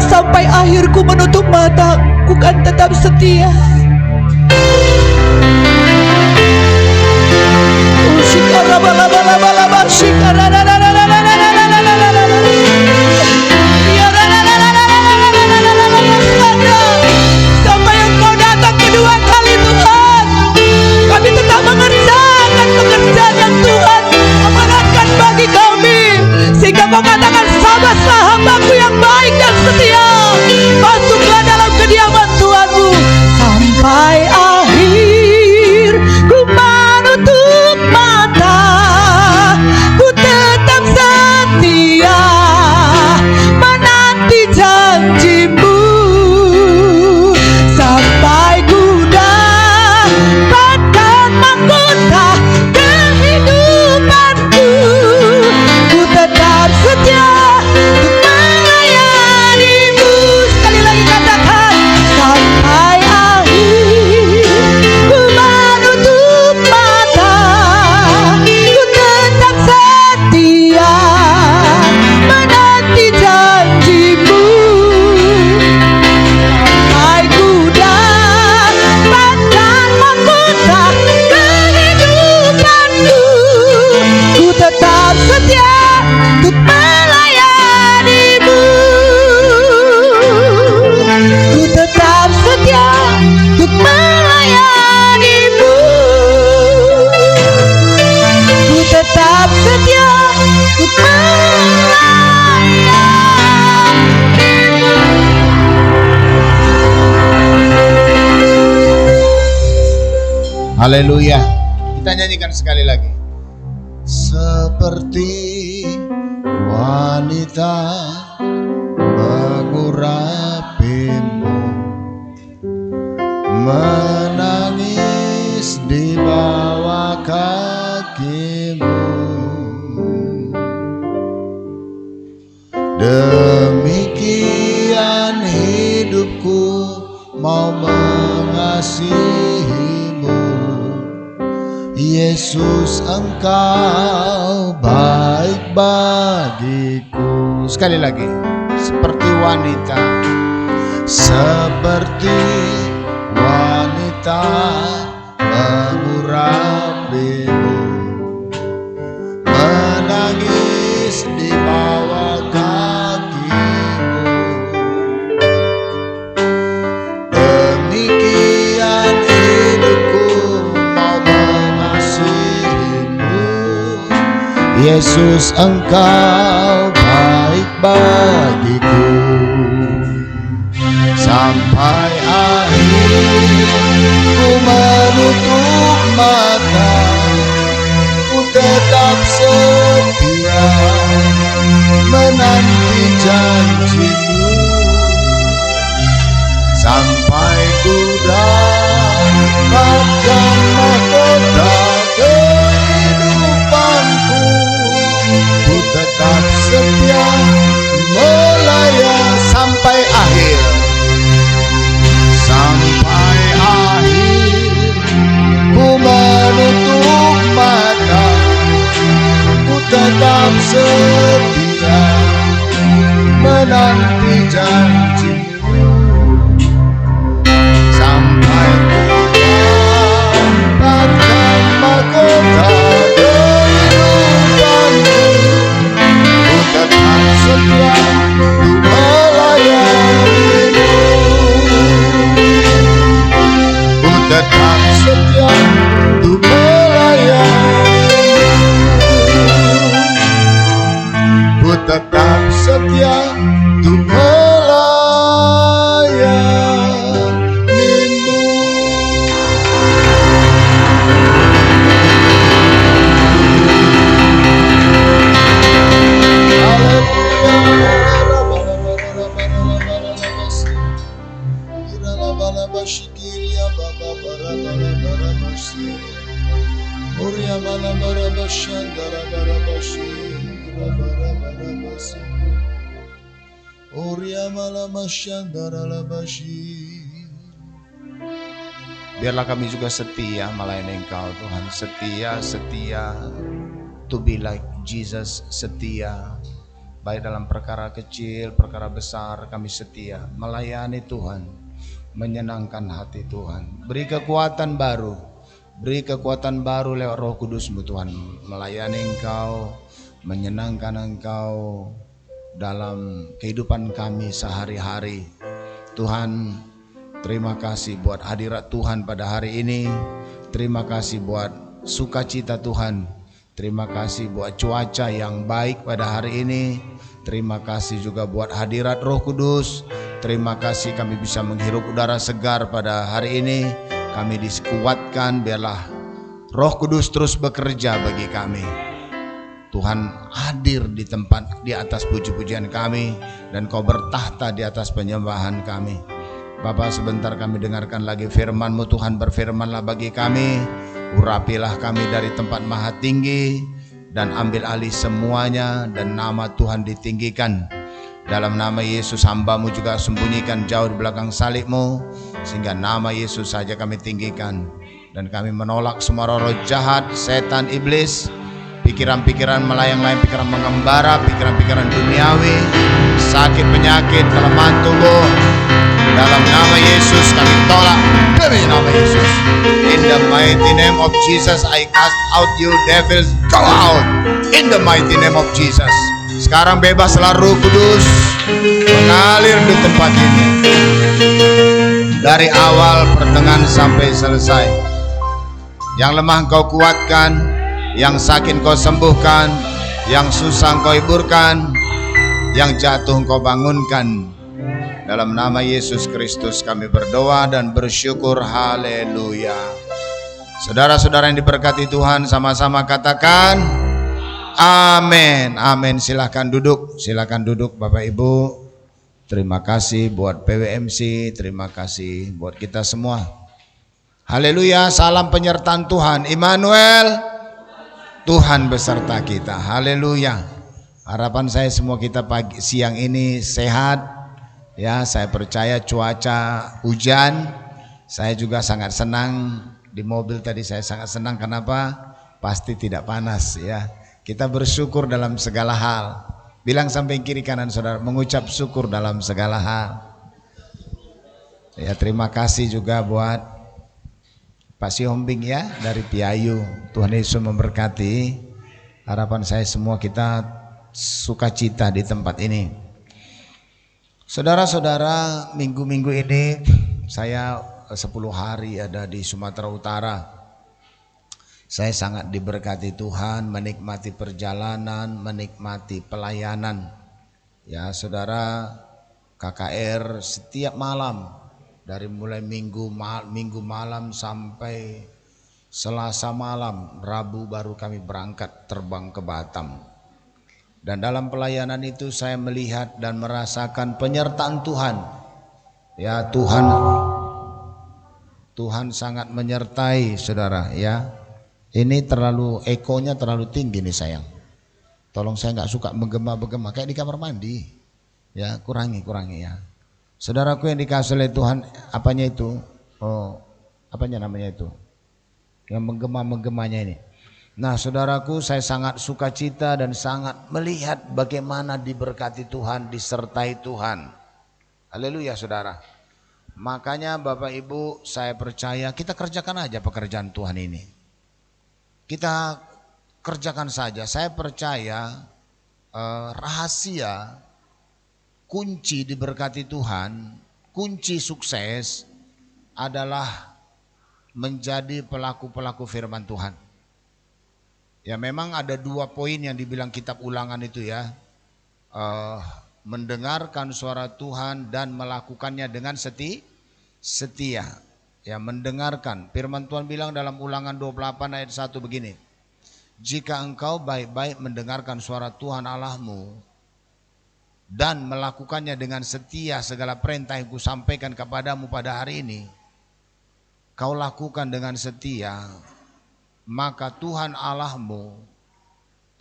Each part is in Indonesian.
sampai akhirku menutup mata, ku kan tetap setia. Sampai Engkau datang kedua kali Tuhan, kami tetap mengerjakan pekerjaan yang Tuhan amanatkan bagi kami, sehingga Kau katakan, sabarlah hambaku yang baik dan setia, masuklah dalam kediaman Tuhanmu. Sampai akhir ku menutup mata, ku tetap setia menanti janjimu, sampai ku dapatkan mahkota kehidupanku. Ku tetap setia untuk melayanimu. Sekali lagi katakan, sampai akhir ku menutup mata, ku tetap setia menanti janjimu, sampai ku dapatkan mahkota kehidupanku. Ku tetap setia untuk melayanimu. Ku tetap setia untuk melayanimu. Ku tetap setia untuk melayanimu. Haleluya. Kita nyanyikan sekali lagi. Seperti wanita mengurapimu, menangis di bawah kakimu, demikian hidupku mau mengasihimu. Yesus, Engkau baik bagiku. Sekali lagi, seperti wanita, seperti wanita mengurapimu, menangis di bawah kakimu, demikian hidupku mau mengasihimu. Yesus, Engkau baik bagiku. Sampai akhir ku menutup mata, ku tetap setia menanti janjimu, sampai ku dapatkan mahkota kehidupanku. Ku tetap setia melayani sampai akhir. Sampai akhir ku menutup mata, ku tetap setia menanti janjimu, sampai ku dapatkan mahkota kehidupanku. Ku tetap setia untuk melayanimu. Ku tetap setia untuk melayanimu. Ku tetap setia untuk melayanimu. Biarlah kami juga setia melayani Engkau Tuhan, setia to be like Jesus, setia baik dalam perkara kecil, perkara besar, kami setia melayani Tuhan, menyenangkan hati Tuhan. Beri kekuatan baru, beri kekuatan baru lewat Roh Kudus-Mu Tuhan, melayani Engkau, menyenangkan Engkau dalam kehidupan kami sehari-hari. Tuhan, terima kasih buat hadirat Tuhan pada hari ini. Terima kasih buat sukacita Tuhan. Terima kasih buat cuaca yang baik pada hari ini. Terima kasih juga buat hadirat Roh Kudus. Terima kasih kami bisa menghirup udara segar pada hari ini. Kami dikuatkan, biarlah Roh Kudus terus bekerja bagi kami. Tuhan hadir di tempat di atas puji-pujian kami, dan Kau bertahta di atas penyembahan kami. Bapa, sebentar kami dengarkan lagi firman-Mu Tuhan. Berfirmanlah bagi kami, urapilah kami dari tempat maha tinggi, dan ambil alih semuanya, dan nama Tuhan ditinggikan. Dalam nama Yesus, hamba-Mu juga sembunyikan jauh di belakang salib-Mu, sehingga nama Yesus saja kami tinggikan. Dan kami menolak semua roh jahat, setan, iblis, pikiran-pikiran melayang-layang, pikiran mengembara, pikiran-pikiran duniawi, sakit, penyakit, kelemahan tubuh. Dalam nama Yesus kami tolak demi nama Yesus. In the mighty name of Jesus, I cast out you devils, go out. In the mighty name of Jesus. Sekarang bebaslah Roh Kudus mengalir di tempat ini, dari awal, pertengahan sampai selesai. Yang lemah Engkau kuatkan, yang sakit Engkau sembuhkan, yang susah Engkau hiburkan, yang jatuh Engkau bangunkan. Dalam nama Yesus Kristus kami berdoa dan bersyukur. Haleluya. Saudara-saudara yang diberkati Tuhan, sama-sama katakan amin. Amin. Silakan duduk, silakan duduk Bapak Ibu. Terima kasih buat PWMC, terima kasih buat kita semua. Haleluya. Salam penyertaan Tuhan. Immanuel, Tuhan beserta kita. Haleluya. Harapan saya semua kita siang ini sehat. Ya, saya percaya cuaca hujan. Saya juga sangat senang di mobil tadi. Saya sangat senang. Kenapa? Pasti tidak panas ya. Kita bersyukur dalam segala hal. Bilang samping kiri kanan saudara, mengucap syukur dalam segala hal. Ya, terima kasih juga buat Pak Siombing ya dari Piayu. Tuhan Yesus memberkati. Harapan saya semua kita sukacita di tempat ini. Saudara-saudara, minggu-minggu ini saya 10 hari ada di Sumatera Utara. Saya sangat diberkati Tuhan, menikmati perjalanan, menikmati pelayanan. Ya saudara, KKR setiap malam, dari mulai minggu malam sampai Selasa malam, Rabu baru kami berangkat terbang ke Batam. Dan dalam pelayanan itu saya melihat dan merasakan penyertaan Tuhan. Ya, Tuhan sangat menyertai saudara ya. Ini terlalu ekonya terlalu tinggi nih sayang. Tolong, saya nggak suka menggema-gema kayak di kamar mandi. Ya, kurangi ya. Saudaraku yang dikasih oleh Tuhan, apanya itu? Oh, apanya namanya itu? Yang menggema-menggemanya ini. Nah saudaraku, saya sangat sukacita dan sangat melihat bagaimana diberkati Tuhan, disertai Tuhan. Haleluya saudara. Makanya Bapak Ibu, saya percaya kita kerjakan aja pekerjaan Tuhan ini. Kita kerjakan saja. Saya percaya rahasia kunci diberkati Tuhan, kunci sukses adalah menjadi pelaku-pelaku firman Tuhan. Ya, memang ada 2 poin yang dibilang kitab Ulangan itu ya, mendengarkan suara Tuhan dan melakukannya dengan setia. Ya, mendengarkan. Firman Tuhan bilang dalam Ulangan 28 ayat 1 begini. Jika engkau baik-baik mendengarkan suara Tuhan Allahmu dan melakukannya dengan setia segala perintah yang kusampaikan kepadamu pada hari ini, kau lakukan dengan setia, maka Tuhan Allahmu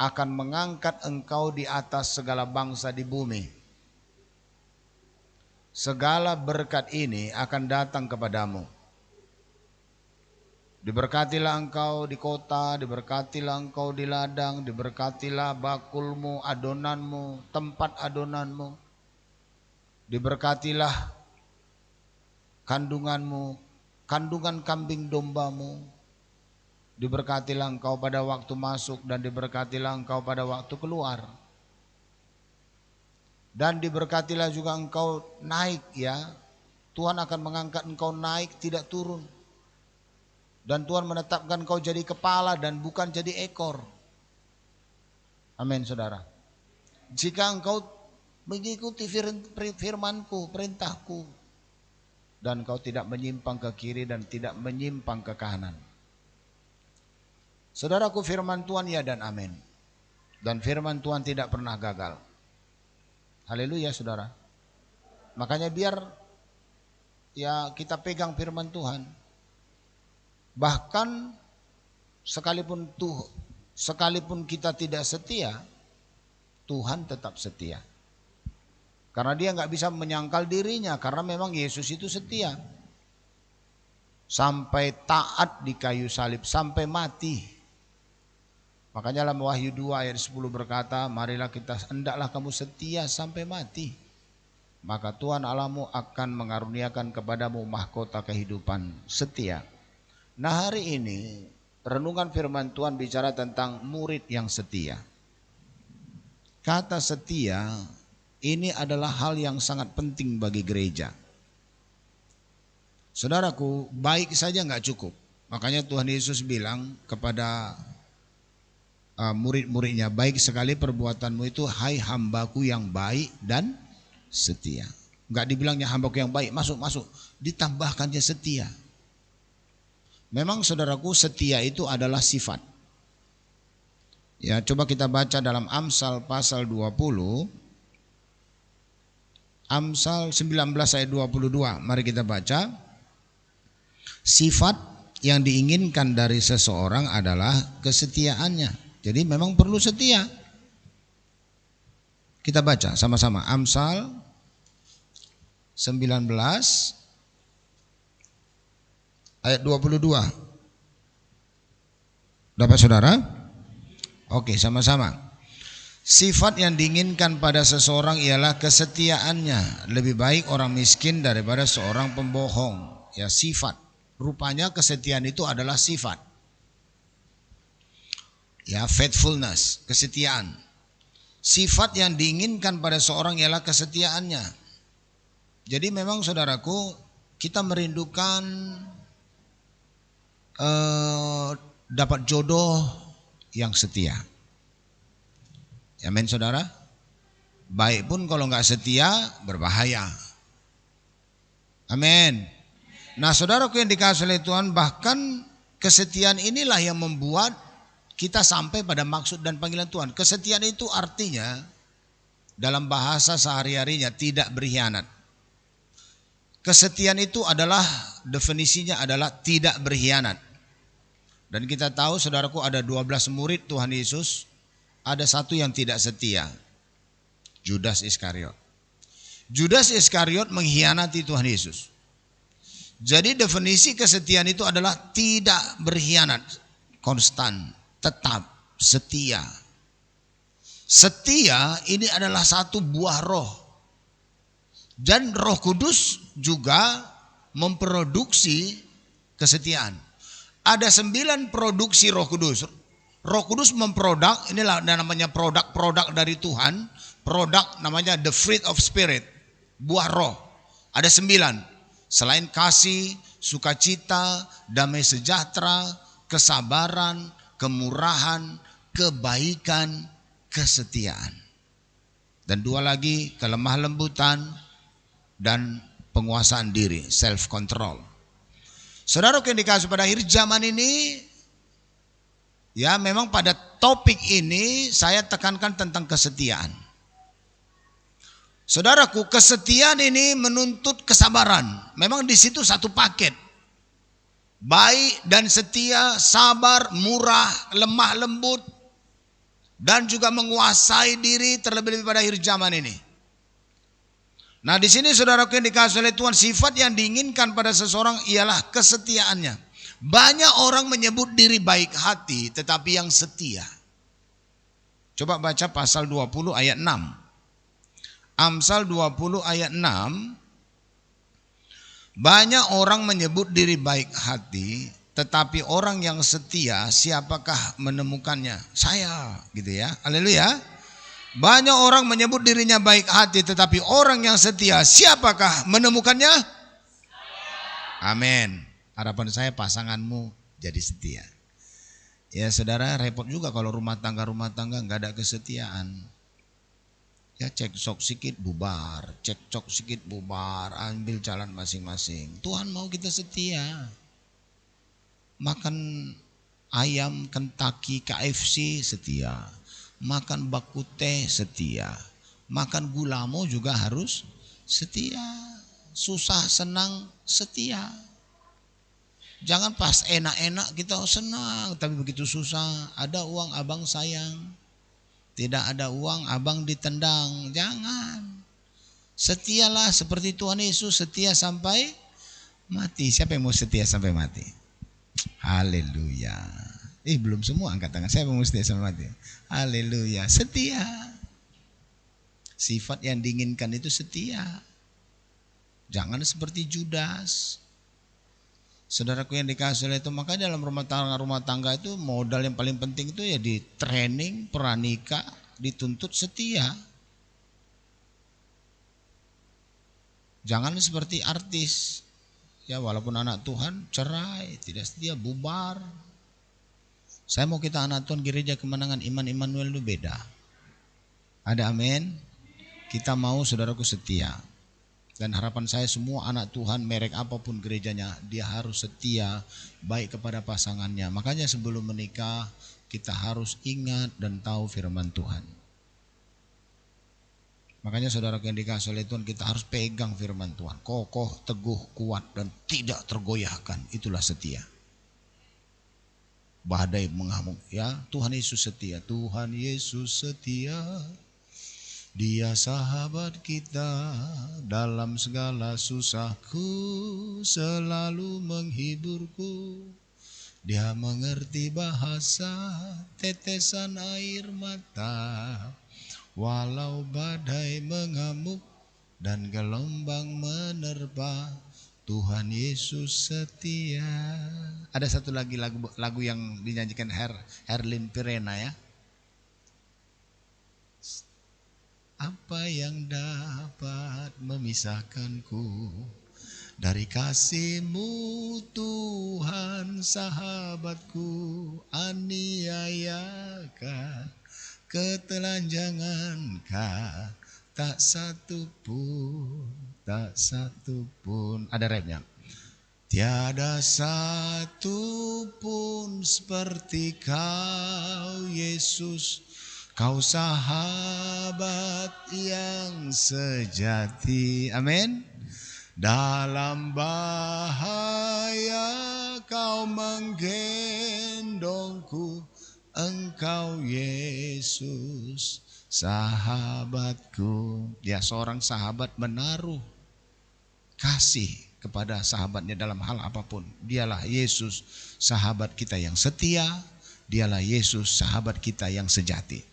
akan mengangkat engkau di atas segala bangsa di bumi. Segala berkat ini akan datang kepadamu. Diberkatilah engkau di kota, diberkatilah engkau di ladang, diberkatilah bakulmu, adonanmu, tempat adonanmu. Diberkatilah kandunganmu, kandungan kambing dombamu. Diberkatilah engkau pada waktu masuk dan diberkatilah engkau pada waktu keluar. Dan diberkatilah juga engkau naik ya. Tuhan akan mengangkat engkau naik, tidak turun. Dan Tuhan menetapkan engkau jadi kepala dan bukan jadi ekor. Amin saudara. Jika engkau mengikuti firmanku, perintahku, dan engkau tidak menyimpang ke kiri dan tidak menyimpang ke kanan. Saudaraku, firman Tuhan ya dan amin. Dan firman Tuhan tidak pernah gagal. Haleluya saudara. Makanya biar ya kita pegang firman Tuhan. Bahkan sekalipun kita tidak setia, Tuhan tetap setia. Karena dia nggak bisa menyangkal dirinya, karena memang Yesus itu setia. Sampai taat di kayu salib, sampai mati. Makanya dalam Wahyu 2 ayat 10 berkata, marilah hendaklah kamu setia sampai mati. Maka Tuhan Allahmu akan mengaruniakan kepadamu mahkota kehidupan setia. Nah hari ini renungan firman Tuhan bicara tentang murid yang setia. Kata setia ini adalah hal yang sangat penting bagi gereja. Saudaraku, baik saja nggak cukup. Makanya Tuhan Yesus bilang kepada murid-muridnya, baik sekali perbuatanmu itu, hai hambaku yang baik dan setia. Enggak dibilangnya hambaku yang baik, masuk, ditambahkannya setia. Memang saudaraku, setia itu adalah sifat. Ya, coba kita baca dalam Amsal pasal 20. Amsal 19 ayat 22. Mari kita baca. Sifat yang diinginkan dari seseorang adalah kesetiaannya. Jadi memang perlu setia. Kita baca sama-sama Amsal 19 ayat 22. Dapat saudara? Oke, sama-sama. Sifat yang diinginkan pada seseorang ialah kesetiaannya. Lebih baik orang miskin daripada seorang pembohong. Ya, sifat. Rupanya kesetiaan itu adalah sifat. Ya, faithfulness, kesetiaan. Sifat yang diinginkan pada seorang ialah kesetiaannya. Jadi memang saudaraku, kita merindukan dapat jodoh yang setia. Amin saudara. Baik pun kalau nggak setia berbahaya. Amin. Nah saudaraku yang dikasihi oleh Tuhan, bahkan kesetiaan inilah yang membuat kita sampai pada maksud dan panggilan Tuhan. Kesetiaan itu artinya dalam bahasa sehari-harinya tidak berkhianat. Kesetiaan itu adalah definisinya adalah tidak berkhianat. Dan kita tahu saudaraku ada 12 murid Tuhan Yesus, ada satu yang tidak setia. Judas Iskariot. Judas Iskariot mengkhianati Tuhan Yesus. Jadi definisi kesetiaan itu adalah tidak berkhianat, konstan, tetap setia. Setia ini adalah satu buah roh. Dan Roh Kudus juga memproduksi kesetiaan. Ada 9 produksi Roh Kudus. Roh Kudus memproduk, inilah namanya produk dari Tuhan. Produk namanya the fruit of spirit, buah roh. Ada 9. Selain kasih, sukacita, damai sejahtera, kesabaran, kemurahan, kebaikan, kesetiaan. Dan 2 lagi, kelemah lembutan dan penguasaan diri, self control. Saudara yang dikasih pada akhir zaman ini, ya memang pada topik ini saya tekankan tentang kesetiaan. Saudaraku, kesetiaan ini menuntut kesabaran. Memang di situ satu paket. Baik dan setia, sabar, murah, lemah lembut, dan juga menguasai diri terlebih pada akhir zaman ini. Nah di sini saudaraku yang dikasihi oleh Tuhan, sifat yang diinginkan pada seseorang ialah kesetiaannya. Banyak orang menyebut diri baik hati tetapi yang setia. Coba baca pasal 20 ayat 6. Amsal 20 ayat 6. Banyak orang menyebut diri baik hati tetapi orang yang setia siapakah menemukannya? Saya, gitu ya. Haleluya. Banyak orang menyebut dirinya baik hati tetapi orang yang setia siapakah menemukannya? Amin. Harapan saya pasanganmu jadi setia. Ya saudara, repot juga kalau rumah tangga nggak ada kesetiaan. Ya cekcok sedikit bubar, ambil jalan masing-masing. Tuhan mau kita setia. Makan ayam Kentucky KFC setia. Makan bakute setia. Makan gulamo juga harus setia. Susah senang setia. Jangan pas enak-enak kita senang, tapi begitu susah ada uang abang sayang. Tidak ada uang abang ditendang. Jangan. Setialah seperti Tuhan Yesus setia sampai mati. Siapa yang mau setia sampai mati? Haleluya. Belum semua angkat tangan. Saya mau setia sampai mati. Haleluya. Setia. Sifat yang diinginkan itu setia. Jangan seperti Judas. Saudaraku yang dikasih oleh itu, maka dalam rumah tangga itu modal yang paling penting itu ya di training pranikah, dituntut setia. Jangan seperti artis. Ya walaupun anak Tuhan cerai, tidak setia, bubar. Saya mau kita anak Tuhan gereja kemenangan iman Immanuel itu beda. Ada amin. Kita mau saudaraku setia. Dan harapan saya semua anak Tuhan merek apapun gerejanya, dia harus setia baik kepada pasangannya. Makanya sebelum menikah kita harus ingat dan tahu firman Tuhan. Makanya saudara yang dikasih oleh Tuhan, kita harus pegang firman Tuhan. Kokoh, teguh, kuat dan tidak tergoyahkan. Itulah setia. Badai mengamuk, ya Tuhan Yesus setia. Tuhan Yesus setia. Dia sahabat kita dalam segala susahku, selalu menghiburku. Dia mengerti bahasa tetesan air mata, walau badai mengamuk dan gelombang menerpa, Tuhan Yesus setia. Ada satu lagi lagu yang dinyanyikan Herlin Pirena ya. Apa yang dapat memisahkanku dari kasih-Mu Tuhan, sahabatku, aniayakah, ketelanjangankah, tak satu pun. Ada rapnya. Tiada satu pun seperti Kau Yesus, Kau sahabat yang sejati. Amin. Dalam bahaya Kau menggendongku, Engkau Yesus sahabatku. Ya, seorang sahabat menaruh kasih kepada sahabatnya dalam hal apapun. Dialah Yesus sahabat kita yang setia. Dialah Yesus sahabat kita yang sejati.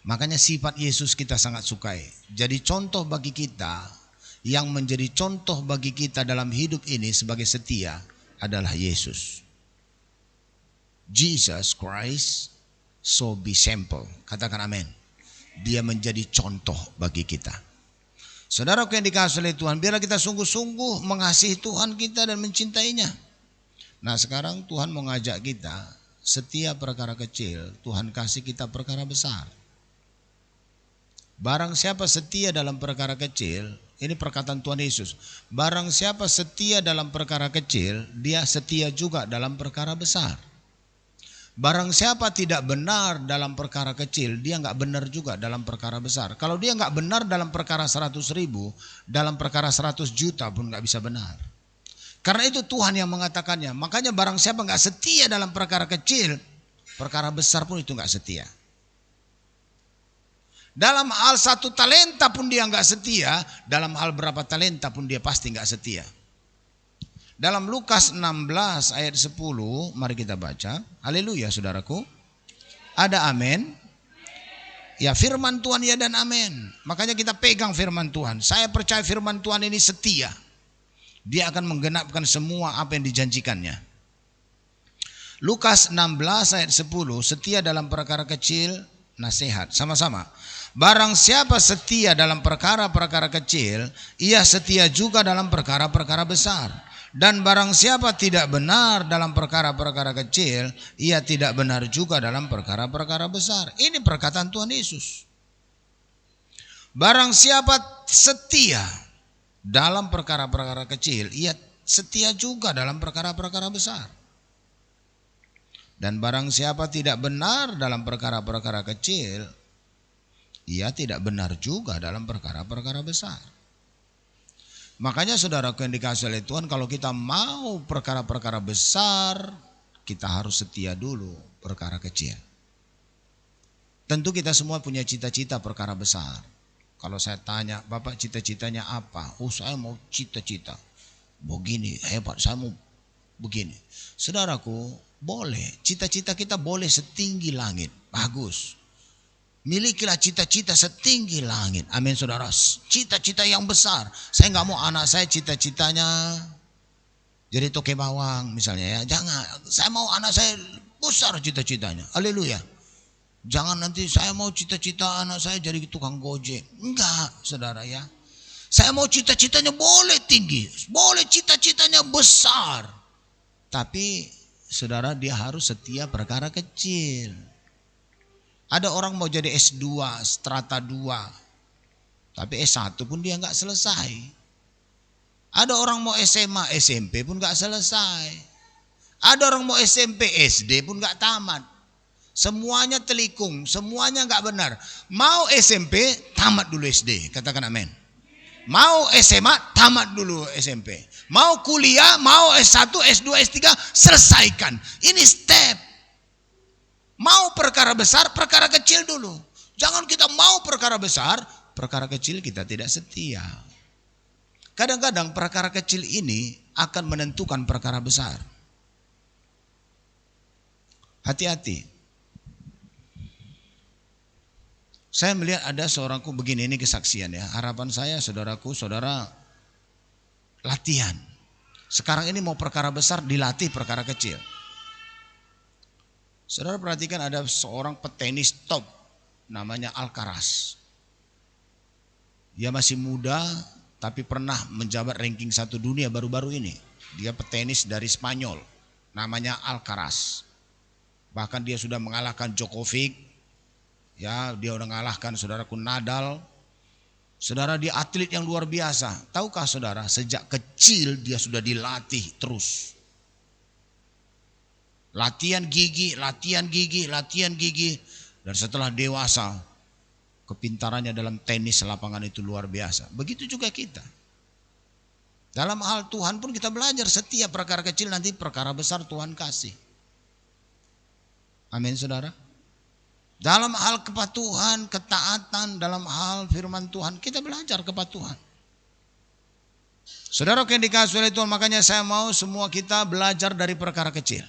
Makanya sifat Yesus kita sangat sukai. Jadi contoh bagi kita, yang menjadi contoh bagi kita dalam hidup ini sebagai setia adalah Yesus. Jesus Christ, so be simple. Katakan amin. Dia menjadi contoh bagi kita. Saudaraku yang dikasihi oleh Tuhan, biarlah kita sungguh-sungguh mengasihi Tuhan kita dan mencintainya. Nah sekarang Tuhan mau ngajak kita, setia perkara kecil, Tuhan kasih kita perkara besar. Barang siapa setia dalam perkara kecil, ini perkataan Tuhan Yesus. Barang siapa setia dalam perkara kecil, dia setia juga dalam perkara besar. Barang siapa tidak benar dalam perkara kecil, dia nggak benar juga dalam perkara besar. Kalau dia nggak benar dalam perkara 100.000, dalam perkara 100 juta pun nggak bisa benar. Karena itu Tuhan yang mengatakannya. Makanya barang siapa nggak setia dalam perkara kecil, perkara besar pun itu nggak setia. Dalam hal 1 talenta pun dia nggak setia, dalam hal berapa talenta pun dia pasti nggak setia. Dalam Lukas 16 ayat 10, mari kita baca. Haleluya saudaraku. Ada amin? Ya, firman Tuhan ya dan amin. Makanya kita pegang firman Tuhan. Saya percaya firman Tuhan ini setia. Dia akan menggenapkan semua apa yang dijanjikannya. Lukas 16 ayat 10, setia dalam perkara kecil, nasihat. Sama-sama. Barang siapa setia dalam perkara-perkara kecil, ia setia juga dalam perkara-perkara besar. Dan barang siapa tidak benar dalam perkara-perkara kecil, ia tidak benar juga dalam perkara-perkara besar. Ini perkataan Tuhan Yesus. Barang siapa setia dalam perkara-perkara kecil, ia setia juga dalam perkara-perkara besar. Dan barang siapa tidak benar dalam perkara-perkara kecil, ia tidak benar juga dalam perkara-perkara besar. Makanya saudaraku yang dikasihi oleh Tuhan, kalau kita mau perkara-perkara besar, kita harus setia dulu perkara kecil. Tentu kita semua punya cita-cita perkara besar. Kalau saya tanya, Bapak cita-citanya apa? Oh, saya mau cita-cita begini, hebat, saya mau begini. Saudaraku, boleh, cita-cita kita boleh setinggi langit, bagus. Milikilah cita-cita setinggi langit. Amin saudara. Cita-cita yang besar. Saya nggak mau anak saya cita-citanya jadi toke bawang misalnya ya. Jangan. Saya mau anak saya besar cita-citanya. Haleluya. Jangan nanti saya mau cita-cita anak saya jadi tukang gojek. Enggak saudara ya. Saya mau cita-citanya boleh tinggi. Boleh cita-citanya besar. Tapi saudara, dia harus setia perkara kecil. Ada orang mau jadi S2, strata 2, tapi S1 pun dia nggak selesai. Ada orang mau SMA, SMP pun nggak selesai. Ada orang mau SMP, SD pun nggak tamat. Semuanya telikung, semuanya nggak benar. Mau SMP, tamat dulu SD, katakan amin. Mau SMA, tamat dulu SMP. Mau kuliah, mau S1, S2, S3, selesaikan. Ini step. Mau perkara besar, perkara kecil dulu. Jangan kita mau perkara besar, perkara kecil kita tidak setia. Kadang-kadang perkara kecil ini akan menentukan perkara besar. Hati-hati. Saya melihat ada seorangku begini, ini kesaksian ya. Harapan saya saudaraku, saudara latihan. Sekarang ini mau perkara besar, dilatih perkara kecil. Saudara perhatikan, ada seorang petenis top namanya Alcaraz. Dia masih muda tapi pernah menjabat ranking 1 dunia baru-baru ini. Dia petenis dari Spanyol namanya Alcaraz. Bahkan dia sudah mengalahkan Djokovic. Ya, dia sudah mengalahkan saudaraku Nadal. Saudara, dia atlet yang luar biasa. Tahukah saudara, sejak kecil dia sudah dilatih terus. Latihan gigi, latihan gigi, latihan gigi. Dan setelah dewasa, kepintarannya dalam tenis lapangan itu luar biasa. Begitu juga kita. Dalam hal Tuhan pun kita belajar, setiap perkara kecil nanti perkara besar Tuhan kasih. Amin saudara. Dalam hal kepatuhan, ketaatan, dalam hal firman Tuhan, kita belajar kepatuhan. Saudara yang dikasihi oleh Tuhan, makanya saya mau semua kita belajar dari perkara kecil.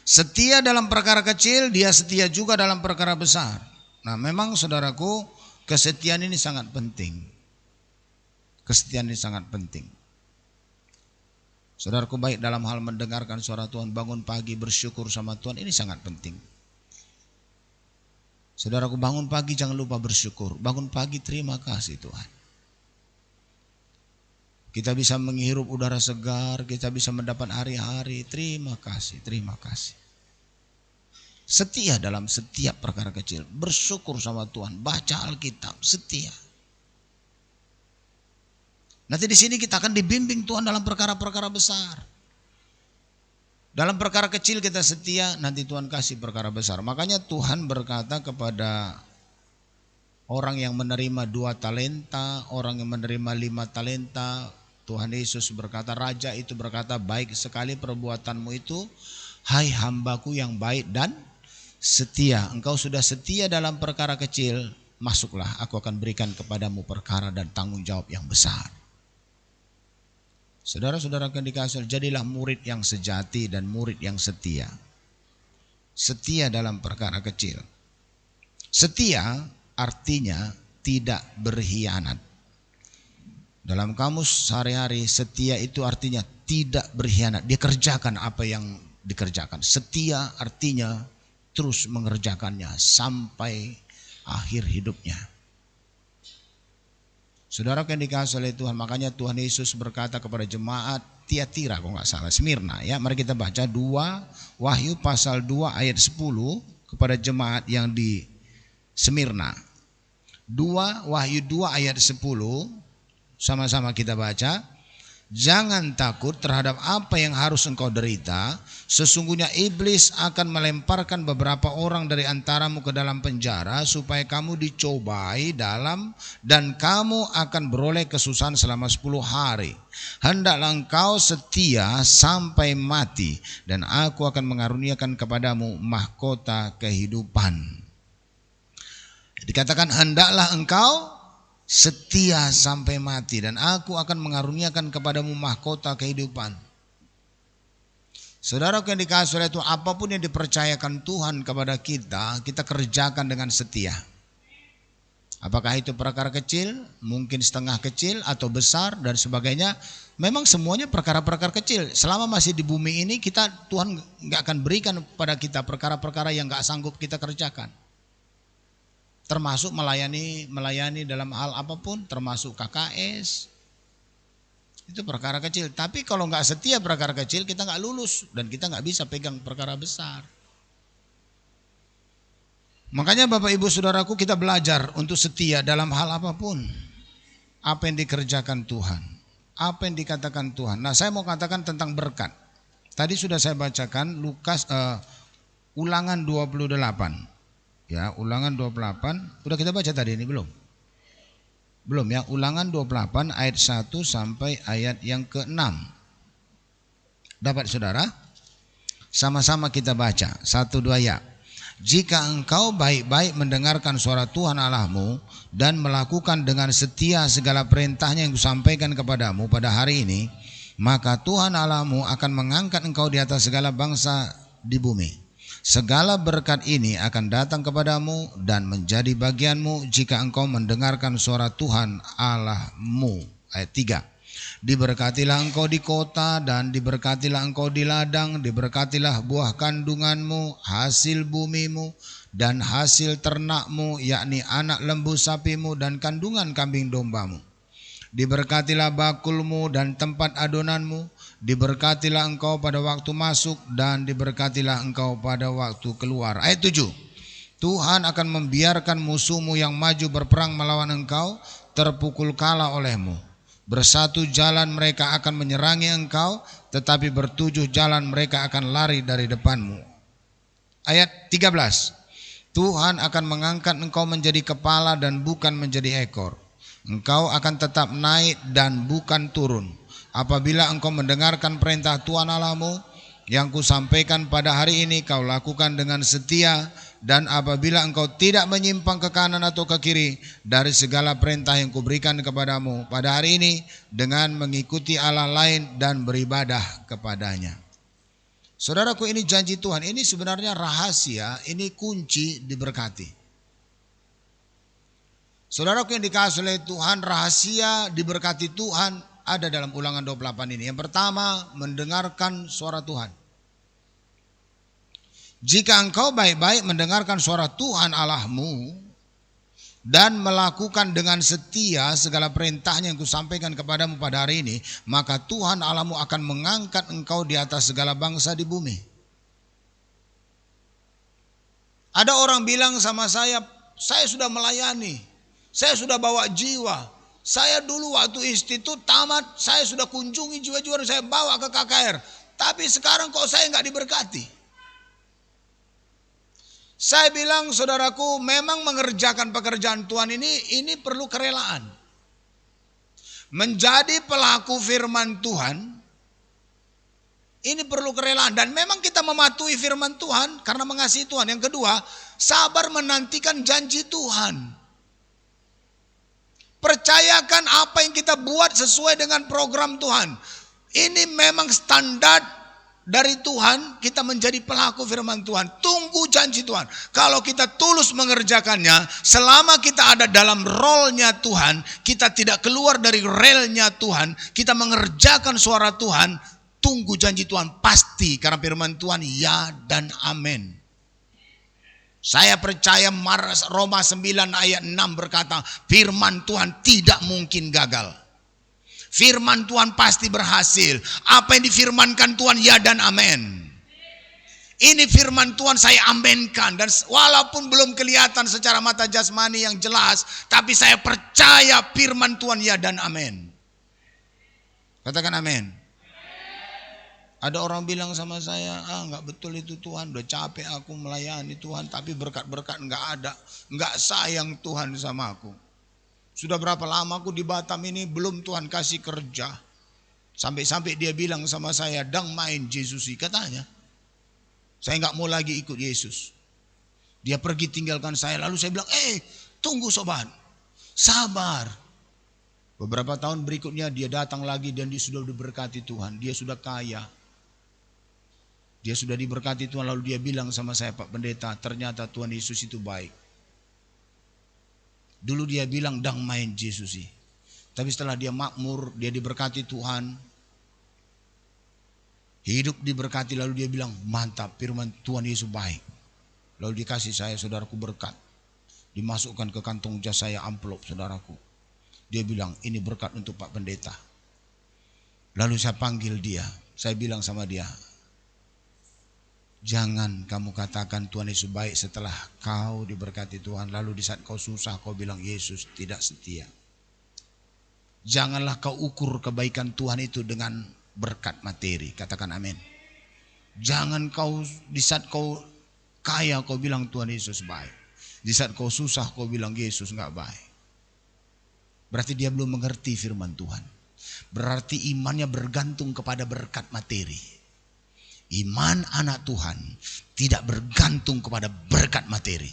Setia dalam perkara kecil, dia setia juga dalam perkara besar. Nah memang saudaraku, kesetiaan ini sangat penting. Kesetiaan ini sangat penting. Saudaraku, baik dalam hal mendengarkan suara Tuhan, bangun pagi bersyukur sama Tuhan, ini sangat penting. Saudaraku, bangun pagi jangan lupa bersyukur. Bangun pagi terima kasih Tuhan. Kita bisa menghirup udara segar, kita bisa mendapat hari-hari. Terima kasih, terima kasih. Setia dalam setiap perkara kecil. Bersyukur sama Tuhan, baca Alkitab, setia. Nanti di sini kita akan dibimbing Tuhan dalam perkara-perkara besar. Dalam perkara kecil kita setia, nanti Tuhan kasih perkara besar. Makanya Tuhan berkata kepada orang yang menerima 2 talenta, orang yang menerima 5 talenta, Tuhan Yesus berkata, Raja itu berkata, baik sekali perbuatanmu itu, hai hambaku yang baik dan setia. Engkau sudah setia dalam perkara kecil, masuklah, aku akan berikan kepadamu perkara dan tanggung jawab yang besar. Saudara-saudara yang dikasihi, jadilah murid yang sejati dan murid yang setia. Setia dalam perkara kecil. Setia artinya tidak berkhianat. Dalam kamus sehari-hari, setia itu artinya tidak berkhianat. Dia kerjakan apa yang dikerjakan. Setia artinya terus mengerjakannya sampai akhir hidupnya. Saudara yang dikasihi oleh Tuhan, makanya Tuhan Yesus berkata kepada jemaat Tiatira, kalau nggak salah, Smyrna, ya. Mari kita baca 2 Wahyu pasal 2 ayat 10 kepada jemaat yang di Smyrna. 2 Wahyu 2 ayat 10, sama-sama kita baca. Jangan takut terhadap apa yang harus engkau derita. Sesungguhnya iblis akan melemparkan beberapa orang dari antaramu ke dalam penjara supaya kamu dicobai dan kamu akan beroleh kesusahan selama 10 hari. Hendaklah engkau setia sampai mati dan aku akan mengaruniakan kepadamu mahkota kehidupan. Dikatakan hendaklah engkau setia sampai mati dan aku akan mengaruniakan kepadamu mahkota kehidupan. Saudara yang dikasihi oleh Tuhan, apapun yang dipercayakan Tuhan kepada kita, kita kerjakan dengan setia. Apakah itu perkara kecil, mungkin setengah kecil atau besar dan sebagainya. Memang semuanya perkara-perkara kecil. Selama masih di bumi ini, Tuhan nggak akan berikan pada kita perkara-perkara yang nggak sanggup kita kerjakan. Termasuk melayani dalam hal apapun, termasuk KKS. Itu perkara kecil. Tapi kalau nggak setia perkara kecil, kita nggak lulus dan kita nggak bisa pegang perkara besar. Makanya Bapak Ibu Saudaraku, kita belajar untuk setia dalam hal apapun. Apa yang dikerjakan Tuhan, apa yang dikatakan Tuhan. Nah, saya mau katakan tentang berkat. Tadi sudah saya bacakan Ulangan 28. Ya, Ulangan 28, udah kita baca tadi ini belum? Belum ya, Ulangan 28 ayat 1 sampai ayat yang ke-6. Dapat saudara? Sama-sama kita baca, 1, 2 ya. Jika engkau baik-baik mendengarkan suara Tuhan Allahmu dan melakukan dengan setia segala perintahnya yang kusampaikan kepadamu pada hari ini, maka Tuhan Allahmu akan mengangkat engkau di atas segala bangsa di bumi. Segala berkat ini akan datang kepadamu dan menjadi bagianmu jika engkau mendengarkan suara Tuhan Allahmu. Ayat 3. Diberkatilah engkau di kota dan diberkatilah engkau di ladang, diberkatilah buah kandunganmu, hasil bumimu dan hasil ternakmu, yakni anak lembu sapimu dan kandungan kambing dombamu. Diberkatilah bakulmu dan tempat adonanmu, diberkatilah engkau pada waktu masuk dan diberkatilah engkau pada waktu keluar. Ayat 7. Tuhan akan membiarkan musuhmu yang maju berperang melawan engkau terpukul kalah olehmu. Bersatu jalan mereka akan menyerangi engkau, tetapi bertujuh jalan mereka akan lari dari depanmu. Ayat 13. Tuhan akan mengangkat engkau menjadi kepala dan bukan menjadi ekor. Engkau akan tetap naik dan bukan turun. Apabila engkau mendengarkan perintah Tuhan Allahmu yang kusampaikan pada hari ini, kau lakukan dengan setia, dan apabila engkau tidak menyimpang ke kanan atau ke kiri dari segala perintah yang kuberikan kepadamu pada hari ini dengan mengikuti Allah lain dan beribadah kepadanya. Saudaraku, ini janji Tuhan, ini sebenarnya rahasia, ini kunci diberkati. Saudaraku yang dikasihi oleh Tuhan, rahasia diberkati Tuhan ada dalam Ulangan 28 ini. Yang pertama, mendengarkan suara Tuhan. Jika engkau baik-baik mendengarkan suara Tuhan Allahmu dan melakukan dengan setia segala perintahnya yang kusampaikan kepadamu pada hari ini, maka Tuhan Allahmu akan mengangkat engkau di atas segala bangsa di bumi. Ada orang bilang sama saya sudah melayani. Saya sudah bawa jiwa. Saya dulu waktu institut tamat, saya sudah kunjungi jiwa-jiwa, saya bawa ke KKR. Tapi sekarang kok saya nggak diberkati? Saya bilang, saudaraku, memang mengerjakan pekerjaan Tuhan ini perlu kerelaan. Menjadi pelaku firman Tuhan, ini perlu kerelaan. Dan memang kita mematuhi firman Tuhan karena mengasihi Tuhan. Yang kedua, sabar menantikan janji Tuhan. Percayakan apa yang kita buat sesuai dengan program Tuhan. Ini memang standar dari Tuhan, kita menjadi pelaku firman Tuhan. Tunggu janji Tuhan. Kalau kita tulus mengerjakannya, selama kita ada dalam role-nya Tuhan, kita tidak keluar dari relnya Tuhan, kita mengerjakan suara Tuhan, tunggu janji Tuhan pasti. Karena firman Tuhan ya dan amin. Saya percaya Roma 9 ayat 6 berkata, firman Tuhan tidak mungkin gagal. Firman Tuhan pasti berhasil. Apa yang difirmankan Tuhan ya dan amin. Ini firman Tuhan saya amenkan. Dan walaupun belum kelihatan secara mata jasmani yang jelas, tapi saya percaya firman Tuhan ya dan amin. Katakan amin. Ada orang bilang sama saya, nggak betul itu Tuhan, udah capek aku melayani Tuhan, tapi berkat-berkat nggak ada, nggak sayang Tuhan sama aku. Sudah berapa lama aku di Batam ini belum Tuhan kasih kerja. Sampai-sampai dia bilang sama saya, dang main Yesusi katanya. Saya nggak mau lagi ikut Yesus. Dia pergi tinggalkan saya, lalu saya bilang, tunggu sobat, sabar. Beberapa tahun berikutnya dia datang lagi dan dia sudah diberkati Tuhan, dia sudah kaya. Dia sudah diberkati Tuhan, lalu dia bilang sama saya, Pak Pendeta, ternyata Tuhan Yesus itu baik. Dulu dia bilang dang main Yesus sih. Tapi setelah dia makmur, dia diberkati Tuhan. Hidup diberkati, lalu dia bilang mantap, firman Tuhan Yesus baik. Lalu dikasih saya saudaraku berkat. Dimasukkan ke kantong jas saya amplop saudaraku. Dia bilang ini berkat untuk Pak Pendeta. Lalu saya panggil dia. Saya bilang sama dia, jangan kamu katakan Tuhan Yesus baik setelah kau diberkati Tuhan. Lalu di saat kau susah kau bilang Yesus tidak setia. Janganlah kau ukur kebaikan Tuhan itu dengan berkat materi. Katakan amin. Jangan kau di saat kau kaya kau bilang Tuhan Yesus baik. Di saat kau susah kau bilang Yesus enggak baik. Berarti dia belum mengerti firman Tuhan. Berarti imannya bergantung kepada berkat materi. Iman anak Tuhan tidak bergantung kepada berkat materi.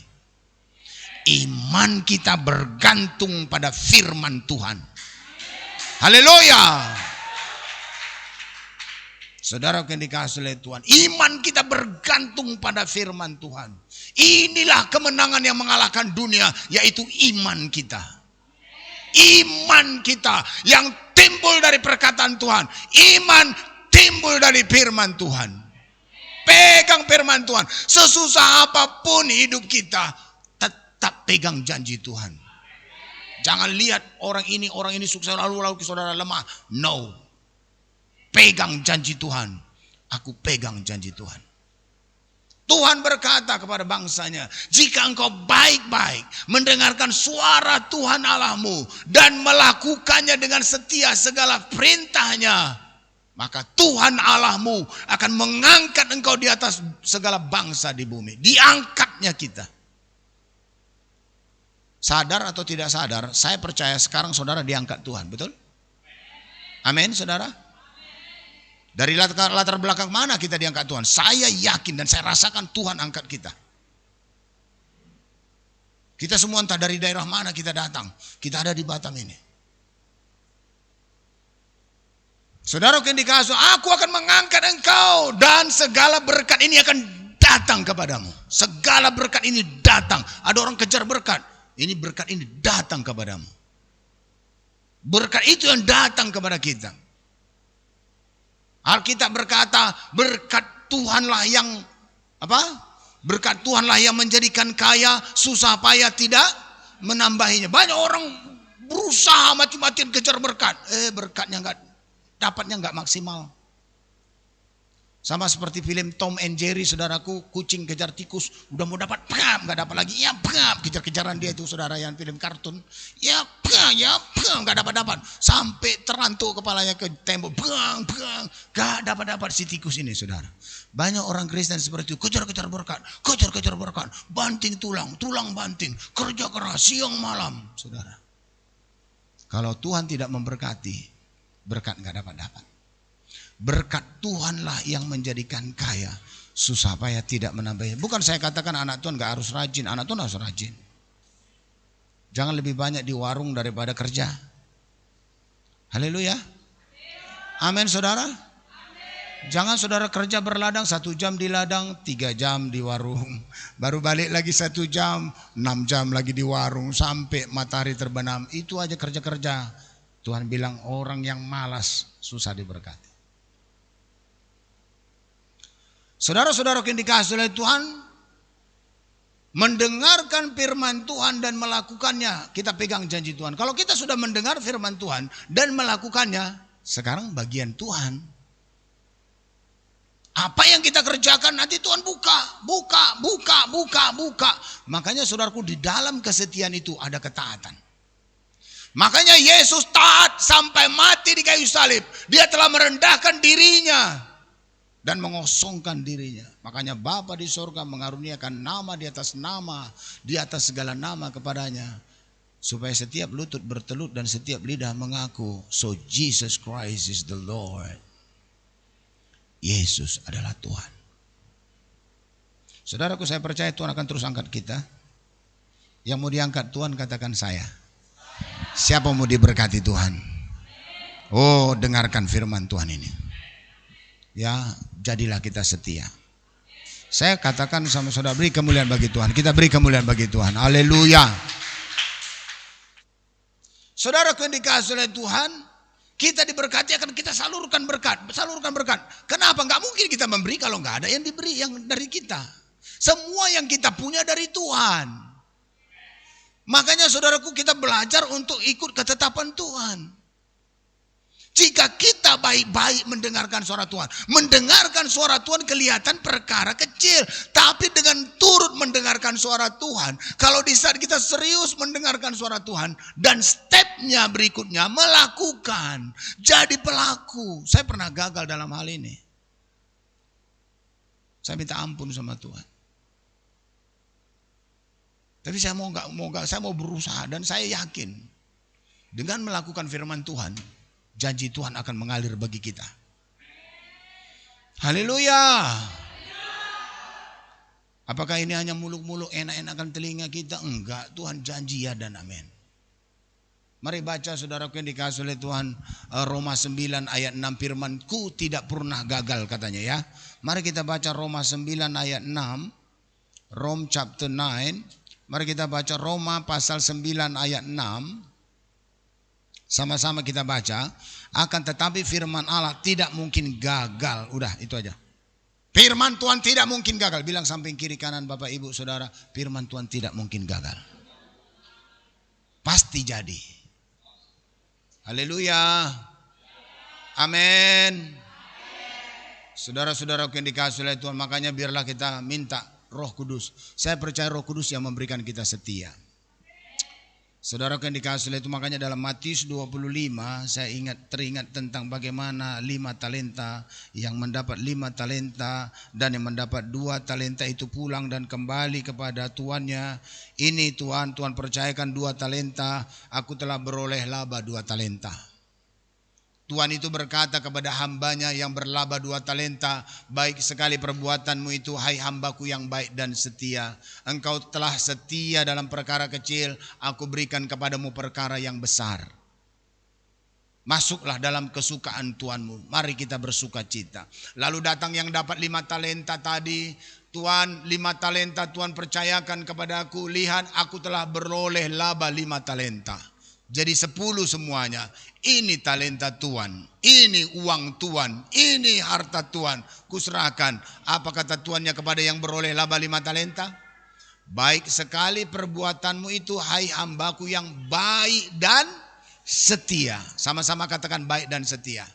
Iman kita bergantung pada firman Tuhan. Haleluya. Saudara yang dikasihi oleh Tuhan, iman kita bergantung pada firman Tuhan. Inilah kemenangan yang mengalahkan dunia, yaitu iman kita. Iman kita yang timbul dari perkataan Tuhan. Iman timbul dari firman Tuhan. Pegang firman Tuhan. Sesusah apapun hidup kita, tetap pegang janji Tuhan. Jangan lihat orang ini sukses lalu saudara lemah. No. Pegang janji Tuhan. Aku pegang janji Tuhan. Tuhan berkata kepada bangsanya, jika engkau baik-baik mendengarkan suara Tuhan Allahmu dan melakukannya dengan setia segala perintahnya, maka Tuhan Allahmu akan mengangkat engkau di atas segala bangsa di bumi. Diangkatnya kita. Sadar atau tidak sadar, saya percaya sekarang saudara diangkat Tuhan. Betul? Amin saudara? Dari latar belakang mana kita diangkat Tuhan? Saya yakin dan saya rasakan Tuhan angkat kita. Kita semua entah dari daerah mana kita datang. Kita ada di Batam ini. Saudara yang dikasihi, aku akan mengangkat engkau dan segala berkat ini akan datang kepadamu. Segala berkat ini datang. Ada orang kejar berkat. Ini berkat ini datang kepadamu. Berkat itu yang datang kepada kita. Alkitab berkata, berkat Tuhanlah yang Berkat Tuhanlah yang menjadikan kaya, susah payah tidak menambahinya. Banyak orang berusaha mati-matian kejar berkat. Berkatnya dapatnya enggak maksimal. Sama seperti film Tom and Jerry, saudaraku, kucing kejar tikus, udah mau dapat, enggak dapat lagi. Ya, kejar-kejaran dia itu saudara yang film kartun. Ya, enggak dapat. Sampai terantuk kepalanya ke tembok, enggak dapat si tikus ini, saudara. Banyak orang Kristen seperti itu, kejar-kejar berkat, banting tulang banting, kerja keras siang malam, saudara. Kalau Tuhan tidak memberkati, berkat enggak dapat. Berkat Tuhanlah yang menjadikan kaya, susah payah tidak menambahnya. Bukan saya katakan anak Tuhan gak harus rajin, anak Tuhan harus rajin. Jangan lebih banyak di warung daripada kerja. Haleluya. Amin saudara. Jangan saudara kerja berladang 1 jam di ladang, 3 jam di warung. Baru balik lagi 1 jam, 6 jam lagi di warung sampai matahari terbenam. Itu aja kerja-kerja. Tuhan bilang orang yang malas susah diberkati. Saudara-saudara yang dikasihi oleh Tuhan, mendengarkan firman Tuhan dan melakukannya, kita pegang janji Tuhan. Kalau kita sudah mendengar firman Tuhan dan melakukannya, sekarang bagian Tuhan. Apa yang kita kerjakan nanti Tuhan buka. Makanya saudaraku, di dalam kesetiaan itu ada ketaatan. Makanya Yesus taat sampai mati di kayu salib. Dia telah merendahkan dirinya dan mengosongkan dirinya. Makanya Bapa di sorga mengaruniakan nama, di atas segala nama kepadanya. Supaya setiap lutut bertelut dan setiap lidah mengaku, so Jesus Christ is the Lord. Yesus adalah Tuhan. Saudaraku, saya percaya Tuhan akan terus angkat kita. Yang mau diangkat Tuhan katakan saya. Siapa mau diberkati Tuhan? Oh, dengarkan firman Tuhan ini. Ya, jadilah kita setia. Saya katakan sama saudara, beri kemuliaan bagi Tuhan. Kita beri kemuliaan bagi Tuhan. Haleluya. Saudaraku yang dikasihi oleh Tuhan, kita diberkati akan kita salurkan berkat. Kenapa? Gak mungkin kita memberi kalau gak ada yang diberi yang dari kita. Semua yang kita punya dari Tuhan. Makanya saudaraku, kita belajar untuk ikut ketetapan Tuhan. Jika kita baik-baik mendengarkan suara Tuhan. Mendengarkan suara Tuhan kelihatan perkara kecil. Tapi dengan turut mendengarkan suara Tuhan. Kalau di saat kita serius mendengarkan suara Tuhan. Dan stepnya berikutnya melakukan. Jadi pelaku. Saya pernah gagal dalam hal ini. Saya minta ampun sama Tuhan. Tapi saya mau berusaha. Dan saya yakin. Dengan melakukan firman Tuhan. Janji Tuhan akan mengalir bagi kita. Haleluya. Apakah ini hanya muluk-muluk enak-enakan telinga kita? Enggak, Tuhan janji ya dan amin. Mari baca saudaraku yang dikasihi oleh Tuhan, Roma 9 ayat 6, firman-Ku tidak pernah gagal katanya ya. Mari kita baca Roma 9 ayat 6. Rome chapter 9. Mari kita baca Roma pasal 9 ayat 6. Sama-sama kita baca. Akan tetapi firman Allah tidak mungkin gagal. Udah itu aja. Firman Tuhan tidak mungkin gagal. Bilang samping kiri kanan Bapak Ibu Saudara, firman Tuhan tidak mungkin gagal. Pasti jadi. Haleluya. Amin. Saudara-saudaraku yang dikasihi oleh Tuhan, makanya biarlah kita minta Roh Kudus. Saya percaya Roh Kudus yang memberikan kita setia. Saudara yang dikasihi oleh itu, makanya dalam Matius 25 saya teringat tentang bagaimana 5 talenta yang mendapat 5 talenta dan yang mendapat 2 talenta itu pulang dan kembali kepada tuannya. Ini Tuhan percayakan 2 talenta, aku telah beroleh laba 2 talenta. Tuhan itu berkata kepada hambanya yang berlaba 2 talenta, baik sekali perbuatanmu itu, hai hambaku yang baik dan setia. Engkau telah setia dalam perkara kecil, aku berikan kepadamu perkara yang besar. Masuklah dalam kesukaan Tuhanmu. Mari kita bersuka cita. Lalu datang yang dapat 5 talenta tadi. Tuhan, 5 talenta Tuhan percayakan kepadaku. Lihat, aku telah beroleh laba 5 talenta. Jadi 10 semuanya. Ini talenta Tuhan, ini uang Tuhan, ini harta Tuhan. Kuserahkan. Apa kata Tuannya kepada yang beroleh laba 5 talenta? Baik sekali perbuatanmu itu, hai hambaku yang baik dan setia. Sama-sama katakan baik dan setia.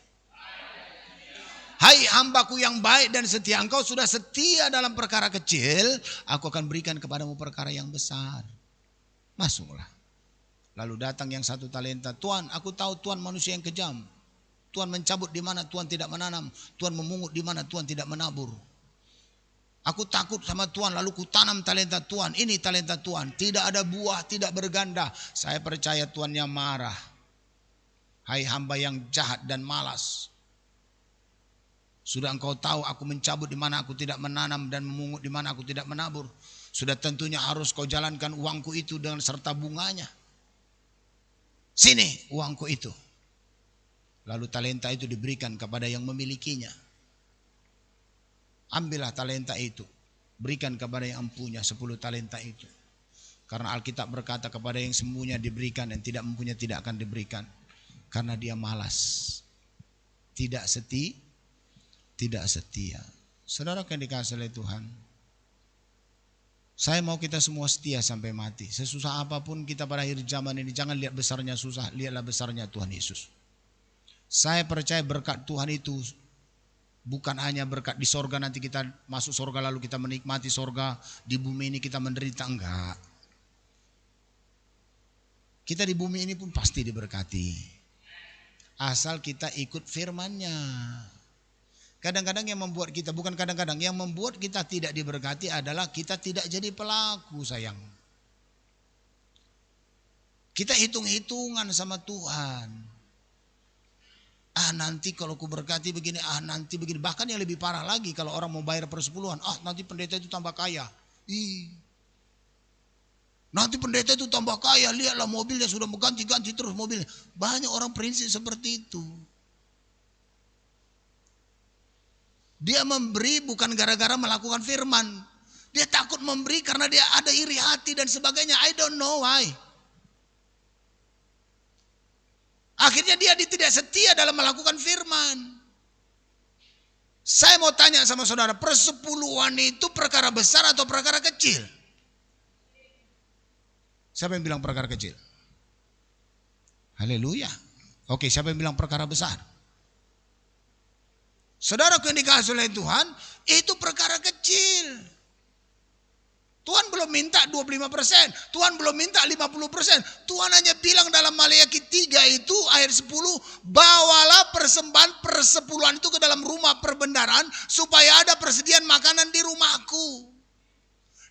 Hai hambaku yang baik dan setia, engkau sudah setia dalam perkara kecil, aku akan berikan kepadamu perkara yang besar. Masuklah. Lalu datang yang 1 talenta. Tuhan, aku tahu Tuhan manusia yang kejam. Tuhan mencabut di mana Tuhan tidak menanam. Tuhan memungut di mana Tuhan tidak menabur. Aku takut sama Tuhan, lalu ku tanam talenta Tuhan. Ini talenta Tuhan, tidak ada buah, tidak berganda. Saya percaya Tuannya marah. Hai hamba yang jahat dan malas. Sudah engkau tahu aku mencabut di mana aku tidak menanam dan memungut di mana aku tidak menabur. Sudah tentunya harus kau jalankan uangku itu dengan serta bunganya. Sini uangku itu. Lalu talenta itu diberikan kepada yang memilikinya. Ambillah talenta itu, berikan kepada yang punya 10 talenta itu. Karena Alkitab berkata kepada yang semuanya diberikan, dan tidak mempunyai tidak akan diberikan. Karena dia malas, tidak setia. Saudara yang dikasihi oleh Tuhan, saya mau kita semua setia sampai mati. Sesusah apapun kita pada akhir zaman ini, jangan lihat besarnya susah, lihatlah besarnya Tuhan Yesus. Saya percaya berkat Tuhan itu bukan hanya berkat di sorga, nanti kita masuk sorga lalu kita menikmati sorga, di bumi ini kita menderita, enggak. Kita di bumi ini pun pasti diberkati, asal kita ikut firman-Nya. Kadang-kadang yang membuat kita, bukan kadang-kadang, yang membuat kita tidak diberkati adalah kita tidak jadi pelaku, sayang. Kita hitung-hitungan sama Tuhan. Nanti kalau ku berkati begini, nanti begini. Bahkan yang lebih parah lagi, kalau orang mau bayar persepuluhan, nanti pendeta itu tambah kaya. Nanti pendeta itu tambah kaya, lihatlah mobilnya sudah mengganti-ganti terus mobilnya. Banyak orang prinsip seperti itu. Dia memberi bukan gara-gara melakukan firman. Dia takut memberi karena dia ada iri hati dan sebagainya. I don't know why. Akhirnya dia tidak setia dalam melakukan firman. Saya mau tanya sama saudara, persepuluhan itu perkara besar atau perkara kecil? Siapa yang bilang perkara kecil? Haleluya. Oke, siapa yang bilang perkara besar? Saudara yang dikasihi oleh Tuhan, itu perkara kecil. Tuhan belum minta 25%, Tuhan belum minta 50%. Tuhan hanya bilang dalam Maleakhi 3 itu ayat 10, bawalah persembahan persepuluhan itu ke dalam rumah perbendaharaan supaya ada persediaan makanan di rumahku.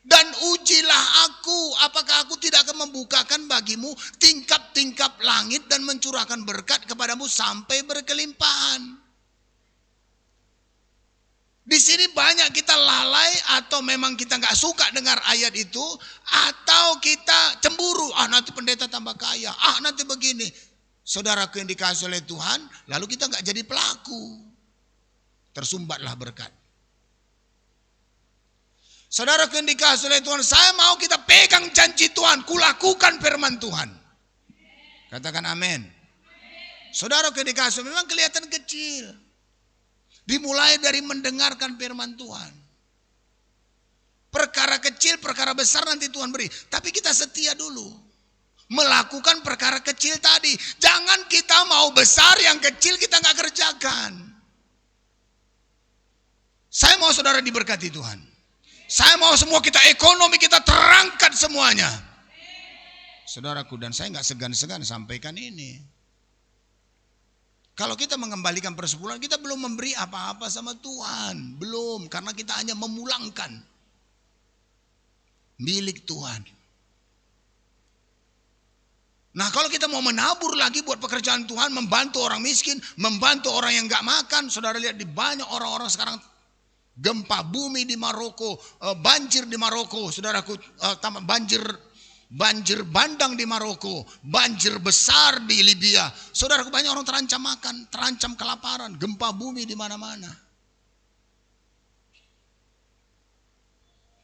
Dan ujilah aku, apakah aku tidak akan membukakan bagimu tingkap-tingkap langit dan mencurahkan berkat kepadamu sampai berkelimpahan. Di sini banyak kita lalai atau memang kita nggak suka dengar ayat itu, atau kita cemburu, nanti pendeta tambah kaya, nanti begini. Saudaraku yang dikasihi oleh Tuhan, lalu kita nggak jadi pelaku, tersumbatlah berkat. Saudaraku yang dikasihi oleh Tuhan, saya mau kita pegang janji Tuhan, kulakukan firman Tuhan. Katakan amin. Saudaraku yang dikasihi, memang kelihatan kecil. Dimulai dari mendengarkan firman Tuhan. Perkara kecil, perkara besar nanti Tuhan beri. Tapi kita setia dulu. Melakukan perkara kecil tadi. Jangan kita mau besar, yang kecil kita gak kerjakan. Saya mau saudara diberkati Tuhan. Saya mau semua kita ekonomi kita terangkat semuanya. Saudaraku, dan saya gak segan-segan sampaikan ini. Kalau kita mengembalikan persepuluhan, kita belum memberi apa-apa sama Tuhan. Belum, karena kita hanya memulangkan milik Tuhan. Nah, kalau kita mau menabur lagi buat pekerjaan Tuhan, membantu orang miskin, membantu orang yang gak makan. Saudara lihat di banyak orang-orang sekarang, gempa bumi di Maroko, banjir di Maroko. Saudaraku, banjir bandang di Maroko, banjir besar di Libya. Saudaraku, banyak orang terancam makan, terancam kelaparan, gempa bumi di mana-mana.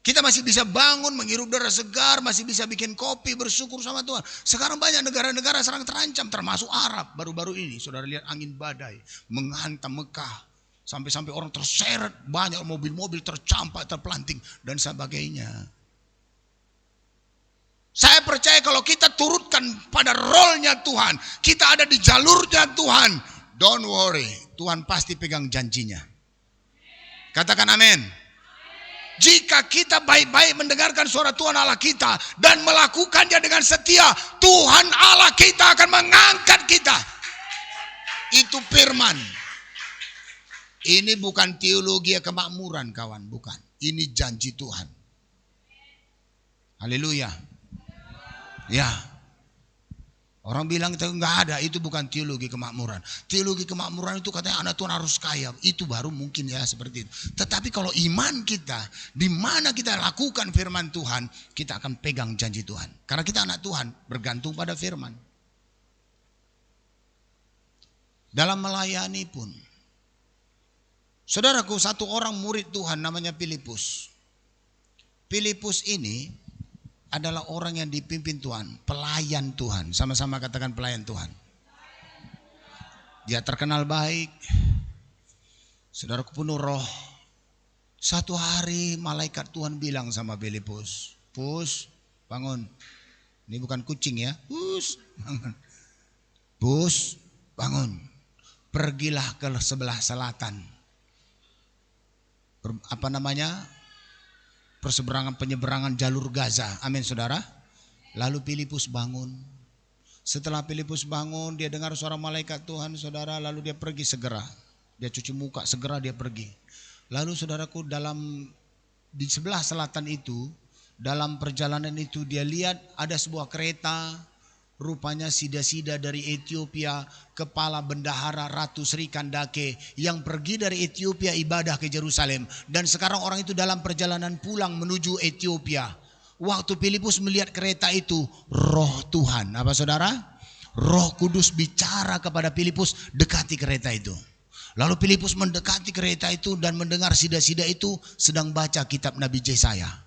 Kita masih bisa bangun, menghirup udara segar, masih bisa bikin kopi, bersyukur sama Tuhan. Sekarang banyak negara-negara sekarang terancam, termasuk Arab. Baru-baru ini, saudara lihat angin badai menghantam Mekah. Sampai-sampai orang terseret, banyak mobil-mobil tercampak, terpelanting, dan sebagainya. Saya percaya kalau kita turutkan pada role-nya Tuhan, kita ada di jalurnya Tuhan, don't worry, Tuhan pasti pegang janjinya. Katakan amin. Jika kita baik-baik mendengarkan suara Tuhan Allah kita dan melakukannya dengan setia, Tuhan Allah kita akan mengangkat kita. Itu firman. Ini bukan teologi kemakmuran, kawan, bukan. Ini janji Tuhan. Haleluya. Ya, orang bilang itu enggak ada, itu bukan teologi kemakmuran. Teologi kemakmuran itu katanya anak Tuhan harus kaya, itu baru mungkin ya seperti itu. Tetapi kalau iman kita, di mana kita lakukan firman Tuhan, kita akan pegang janji Tuhan. Karena kita anak Tuhan, bergantung pada firman. dalam melayani pun. Saudaraku, satu orang murid Tuhan namanya Filipus. Filipus ini adalah orang yang dipimpin Tuhan, pelayan Tuhan. Sama-sama katakan pelayan Tuhan. Dia terkenal baik. Saudaraku, penuh roh. Satu hari malaikat Tuhan bilang sama Filipus, "Pus, bangun." Ini bukan kucing ya. Pus, bangun. Pus, bangun. Pergilah ke sebelah selatan. Penyeberangan jalur Gaza. Amin, saudara. Lalu Filipus bangun. Setelah Filipus bangun, dia dengar suara malaikat Tuhan, saudara. Lalu dia pergi segera. Dia cuci muka, segera dia pergi. Lalu saudaraku, di sebelah selatan itu, dalam perjalanan itu dia lihat ada sebuah kereta. Rupanya sida-sida dari Ethiopia, kepala bendahara Ratu Sri Kandake yang pergi dari Ethiopia ibadah ke Yerusalem. Dan sekarang orang itu dalam perjalanan pulang menuju Ethiopia. Waktu Filipus melihat kereta itu, roh Tuhan, apa saudara? Roh Kudus bicara kepada Filipus, dekati kereta itu. Lalu Filipus mendekati kereta itu dan mendengar sida-sida itu sedang baca kitab Nabi Yesaya.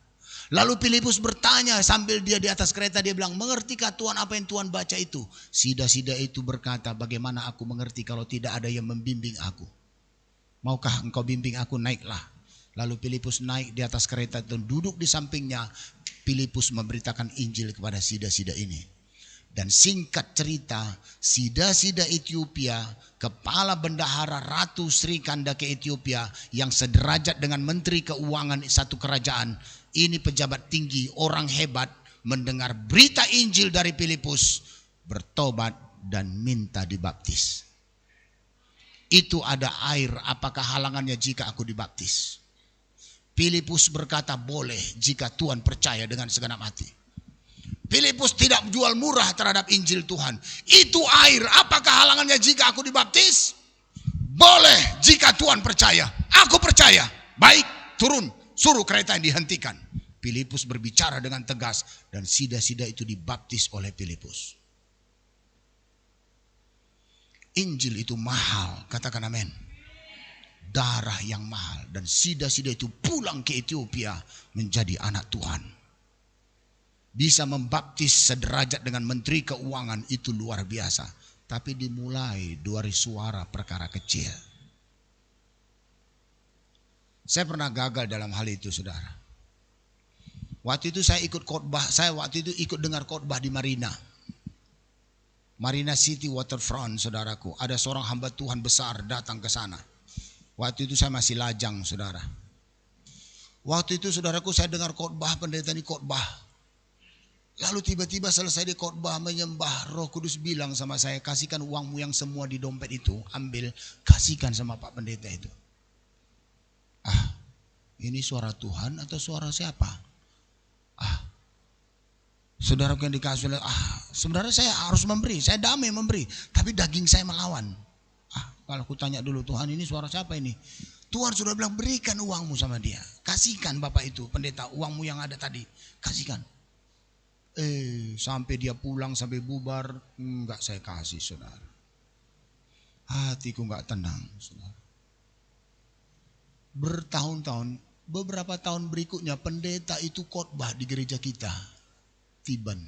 Lalu Filipus bertanya sambil dia di atas kereta, dia bilang, "Mengertikah Tuhan apa yang Tuhan baca itu?" Sida-sida itu berkata, "Bagaimana aku mengerti kalau tidak ada yang membimbing aku? Maukah engkau bimbing aku? Naiklah." Lalu Filipus naik di atas kereta dan duduk di sampingnya. Filipus memberitakan Injil kepada sida-sida ini. Dan singkat cerita, sida-sida Ethiopia, kepala bendahara Ratu Sri Kandake Ethiopia yang sederajat dengan menteri keuangan satu kerajaan, ini pejabat tinggi, orang hebat, mendengar berita Injil dari Filipus, bertobat dan minta dibaptis. "Itu ada air, apakah halangannya jika aku dibaptis?" Filipus berkata, "Boleh jika Tuhan percaya dengan segenap hati." Filipus tidak jual murah terhadap Injil Tuhan. "Itu air, apakah halangannya jika aku dibaptis?" "Boleh jika Tuhan percaya." "Aku percaya." "Baik, turun, suruh kereta yang dihentikan." Filipus berbicara dengan tegas dan sida-sida itu dibaptis oleh Filipus. Injil itu mahal, katakan amin. Darah yang mahal, dan sida-sida itu pulang ke Ethiopia menjadi anak Tuhan. Bisa membaptis sederajat dengan menteri keuangan itu luar biasa. Tapi dimulai dari suara perkara kecil. Saya pernah gagal dalam hal itu, saudara. Waktu itu saya ikut khotbah, ikut dengar khotbah di Marina City Waterfront, saudaraku. Ada seorang hamba Tuhan besar datang ke sana. Waktu itu saya masih lajang, saudara. Waktu itu, saudaraku, saya dengar khotbah, pendeta ini khotbah. Lalu tiba-tiba selesai di khotbah menyembah, Roh Kudus bilang sama saya, "Kasihkan uangmu yang semua di dompet itu, ambil, kasihkan sama Pak Pendeta itu." Ini suara Tuhan atau suara siapa? Saudaraku yang dikasih oleh, sebenarnya saya harus memberi, saya damai memberi, tapi daging saya melawan. Kalau aku tanya dulu, Tuhan ini suara siapa ini? Tuhan sudah bilang, berikan uangmu sama dia. Kasihkan Bapak itu, pendeta, uangmu yang ada tadi, kasihkan. Sampai dia pulang, sampai bubar, enggak saya kasih, saudara. Hatiku enggak tenang, saudara. Bertahun-tahun, beberapa tahun berikutnya pendeta itu khotbah di gereja kita, Tiban.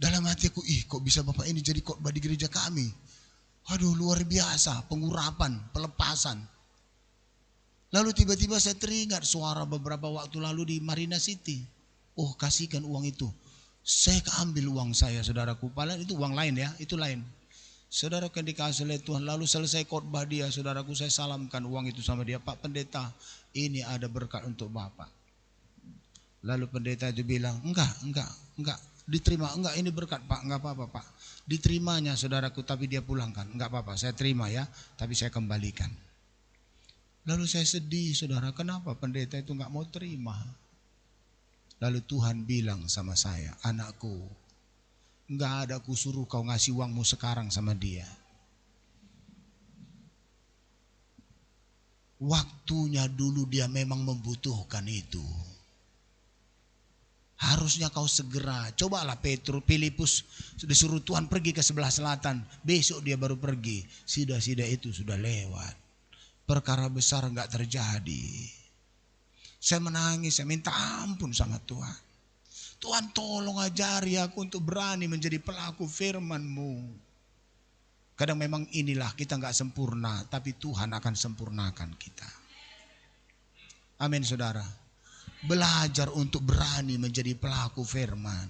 Dalam hatiku, kok bisa Bapak ini jadi khotbah di gereja kami? Aduh, luar biasa, pengurapan, pelepasan. Lalu tiba-tiba saya teringat suara beberapa waktu lalu di Marina City. Kasihkan uang itu. Saya ambil uang saya, saudaraku. Padahal itu uang lain ya, itu lain. Saudara yang dikasih oleh Tuhan. Lalu selesai khotbah dia, saudaraku, saya salamkan uang itu sama dia. "Pak Pendeta, ini ada berkat untuk Bapak." Lalu pendeta itu bilang, enggak, diterima, enggak, ini berkat Pak, enggak apa-apa Pak. Diterimanya, saudaraku, tapi dia pulangkan. Enggak apa-apa, saya terima ya, tapi saya kembalikan. Lalu saya sedih, saudara, kenapa pendeta itu enggak mau terima? Lalu Tuhan bilang sama saya, "Anakku, enggak ada aku suruh kau ngasih uangmu sekarang sama dia. Waktunya dulu dia memang membutuhkan itu. Harusnya kau segera. Cobalah Filipus disuruh Tuhan pergi ke sebelah selatan. Besok dia baru pergi. Sida-sida itu sudah lewat. Perkara besar enggak terjadi. Saya menangis, saya minta ampun sama Tuhan. Tuhan tolong ajari aku untuk berani menjadi pelaku firman-Mu. Kadang memang inilah kita enggak sempurna, tapi Tuhan akan sempurnakan kita. Amin saudara. Belajar untuk berani menjadi pelaku firman.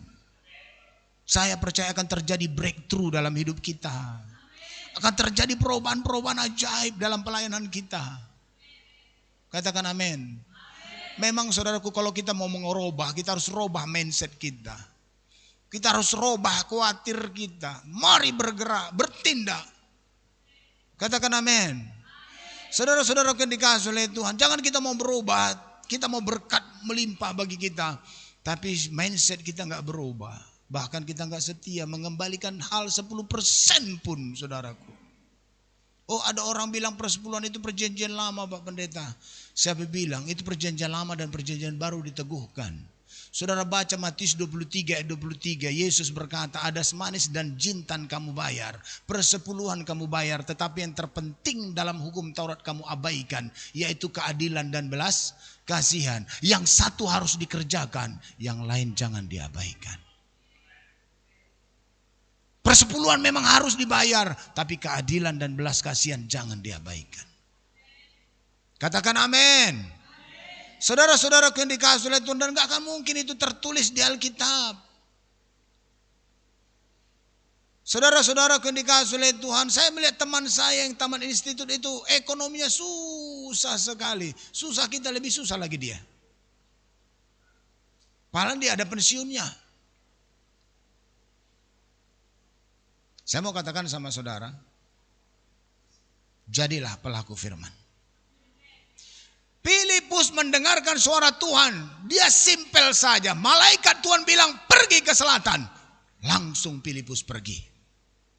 Saya percaya akan terjadi breakthrough dalam hidup kita. Akan terjadi perubahan-perubahan ajaib dalam pelayanan kita. Katakan amin. Memang saudaraku, kalau kita mau mengubah, kita harus robah mindset kita. Kita harus robah khawatir kita. Mari bergerak, bertindak. Katakan amin. Saudara-saudara yang dikasihi oleh Tuhan, jangan kita mau berubah, kita mau berkat melimpah bagi kita, tapi mindset kita enggak berubah. Bahkan kita enggak setia mengembalikan hal 10% pun, saudaraku. Oh, ada orang bilang persepuluhan itu perjanjian lama, Pak Pendeta. Siapa bilang itu perjanjian lama dan perjanjian baru diteguhkan. Saudara baca Matius 23 ayat 23, Yesus berkata, ada semanis dan jintan kamu bayar, persepuluhan kamu bayar, tetapi yang terpenting dalam hukum Taurat kamu abaikan, yaitu keadilan dan belas kasihan. Yang satu harus dikerjakan, yang lain jangan diabaikan. Persepuluhan memang harus dibayar, tapi keadilan dan belas kasihan jangan diabaikan. Katakan amin. Saudara-saudara yang dikasihi oleh Tuhan, dan gak akan mungkin itu tertulis di Alkitab. Saudara-saudara yang dikasihi oleh Tuhan, saya melihat teman saya yang taman institut itu ekonominya susah sekali. Susah kita, lebih susah lagi dia. Padahal dia ada pensiunnya. Saya mau katakan sama saudara, jadilah pelaku firman. Filipus mendengarkan suara Tuhan, dia simpel saja. Malaikat Tuhan bilang pergi ke selatan. Langsung Filipus pergi.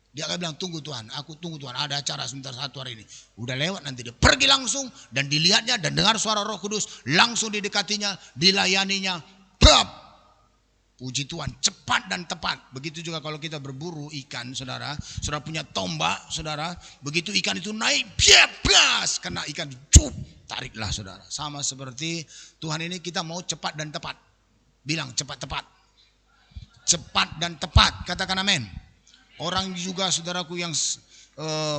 Dia akan bilang tunggu Tuhan, aku tunggu Tuhan, ada acara sebentar satu hari ini. Udah lewat nanti dia pergi langsung dan dilihatnya dan dengar suara Roh Kudus. Langsung didekatinya, dilayaninya. Bap! Puji Tuhan, cepat dan tepat. Begitu juga kalau kita berburu ikan, saudara. Saudara punya tombak, saudara. Begitu ikan itu naik, bias, kena ikan, cup, tariklah saudara. Sama seperti Tuhan ini, kita mau cepat dan tepat. Bilang cepat tepat. Cepat dan tepat, katakan amin. Orang juga saudaraku yang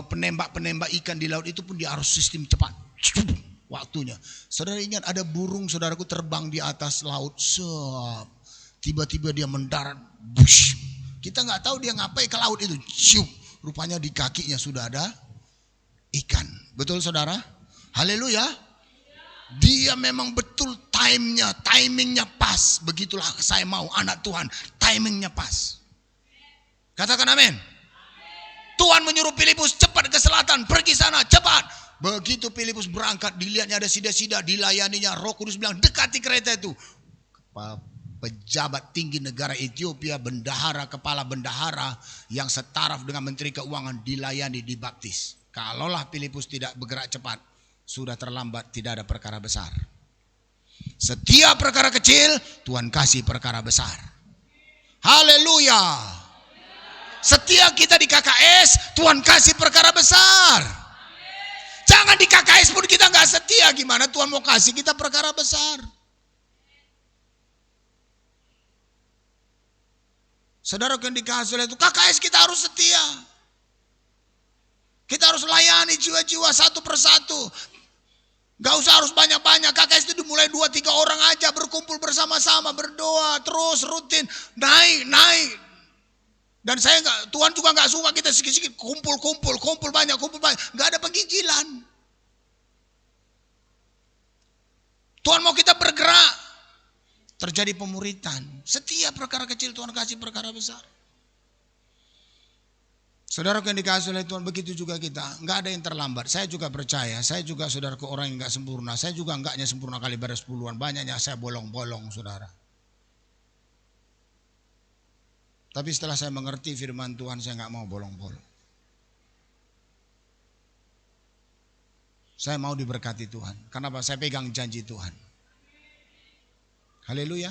penembak-penembak ikan di laut itu pun dia harus sistem cepat. Waktunya. Saudara ingat ada burung saudaraku terbang di atas laut. Tiba-tiba dia mendarat, bush. Kita nggak tahu dia ngapain ke laut itu. Ciup. Rupanya di kakinya sudah ada ikan. Betul saudara? Haleluya. Dia memang betul timingnya pas. Begitulah saya mau anak Tuhan, timingnya pas. Katakan amin. Tuhan menyuruh Filipus cepat ke selatan, pergi sana cepat. Begitu Filipus berangkat, dilihatnya ada sida-sida, dilayaninya. Roh Kudus bilang dekati kereta itu. Pejabat tinggi negara Ethiopia, bendahara, kepala bendahara yang setaraf dengan menteri keuangan dilayani, dibaptis. Kalaulah Filipus tidak bergerak cepat, sudah terlambat, tidak ada perkara besar. Setiap perkara kecil, Tuhan kasih perkara besar. Haleluya. Setiap kita di KKS, Tuhan kasih perkara besar. Jangan di KKS pun kita gak setia, gimana Tuhan mau kasih kita perkara besar. Saudara yang dikasihi oleh itu, KKS kita harus setia. Kita harus layani jiwa-jiwa satu persatu. Gak usah harus banyak-banyak. KKS itu dimulai 2-3 orang aja, berkumpul bersama-sama, berdoa, terus rutin, naik. Dan Tuhan juga gak suka kita sikit-sikit kumpul banyak. Gak ada penginjilan. Tuhan mau kita bergerak. Terjadi pemuritan. Setiap perkara kecil Tuhan kasih perkara besar. Saudara yang dikasihi oleh Tuhan, begitu juga kita. Enggak ada yang terlambat. Saya juga percaya. Saya juga saudaraku orang yang enggak sempurna. Saya juga enggaknya sempurna kali pada 10-an. Banyaknya saya bolong-bolong saudara. Tapi setelah saya mengerti firman Tuhan, saya enggak mau bolong-bolong. Saya mau diberkati Tuhan. Kenapa? Saya pegang janji Tuhan. Haleluya.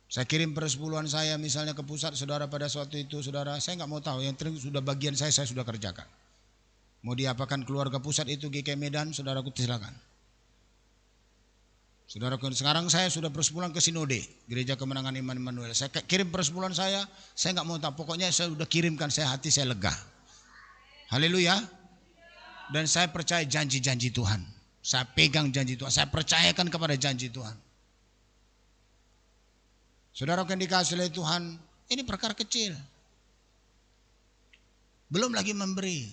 Saya kirim persepuluhan saya misalnya ke pusat, saudara, pada suatu itu, saudara, saya nggak mau tahu, yang penting sudah bagian saya sudah kerjakan. Mau diapakan keluarga pusat itu GK Medan, saudaraku silakan. Saudara, sekarang saya sudah persepuluhan ke Sinode, Gereja Kemenangan Iman Immanuel. Saya kirim persepuluhan saya nggak mau tahu, pokoknya saya sudah kirimkan, hati saya lega. Haleluya. Dan saya percaya janji-janji Tuhan. Saya pegang janji Tuhan, saya percayakan kepada janji Tuhan. Saudara yang dikasih oleh Tuhan, ini perkara kecil. Belum lagi memberi.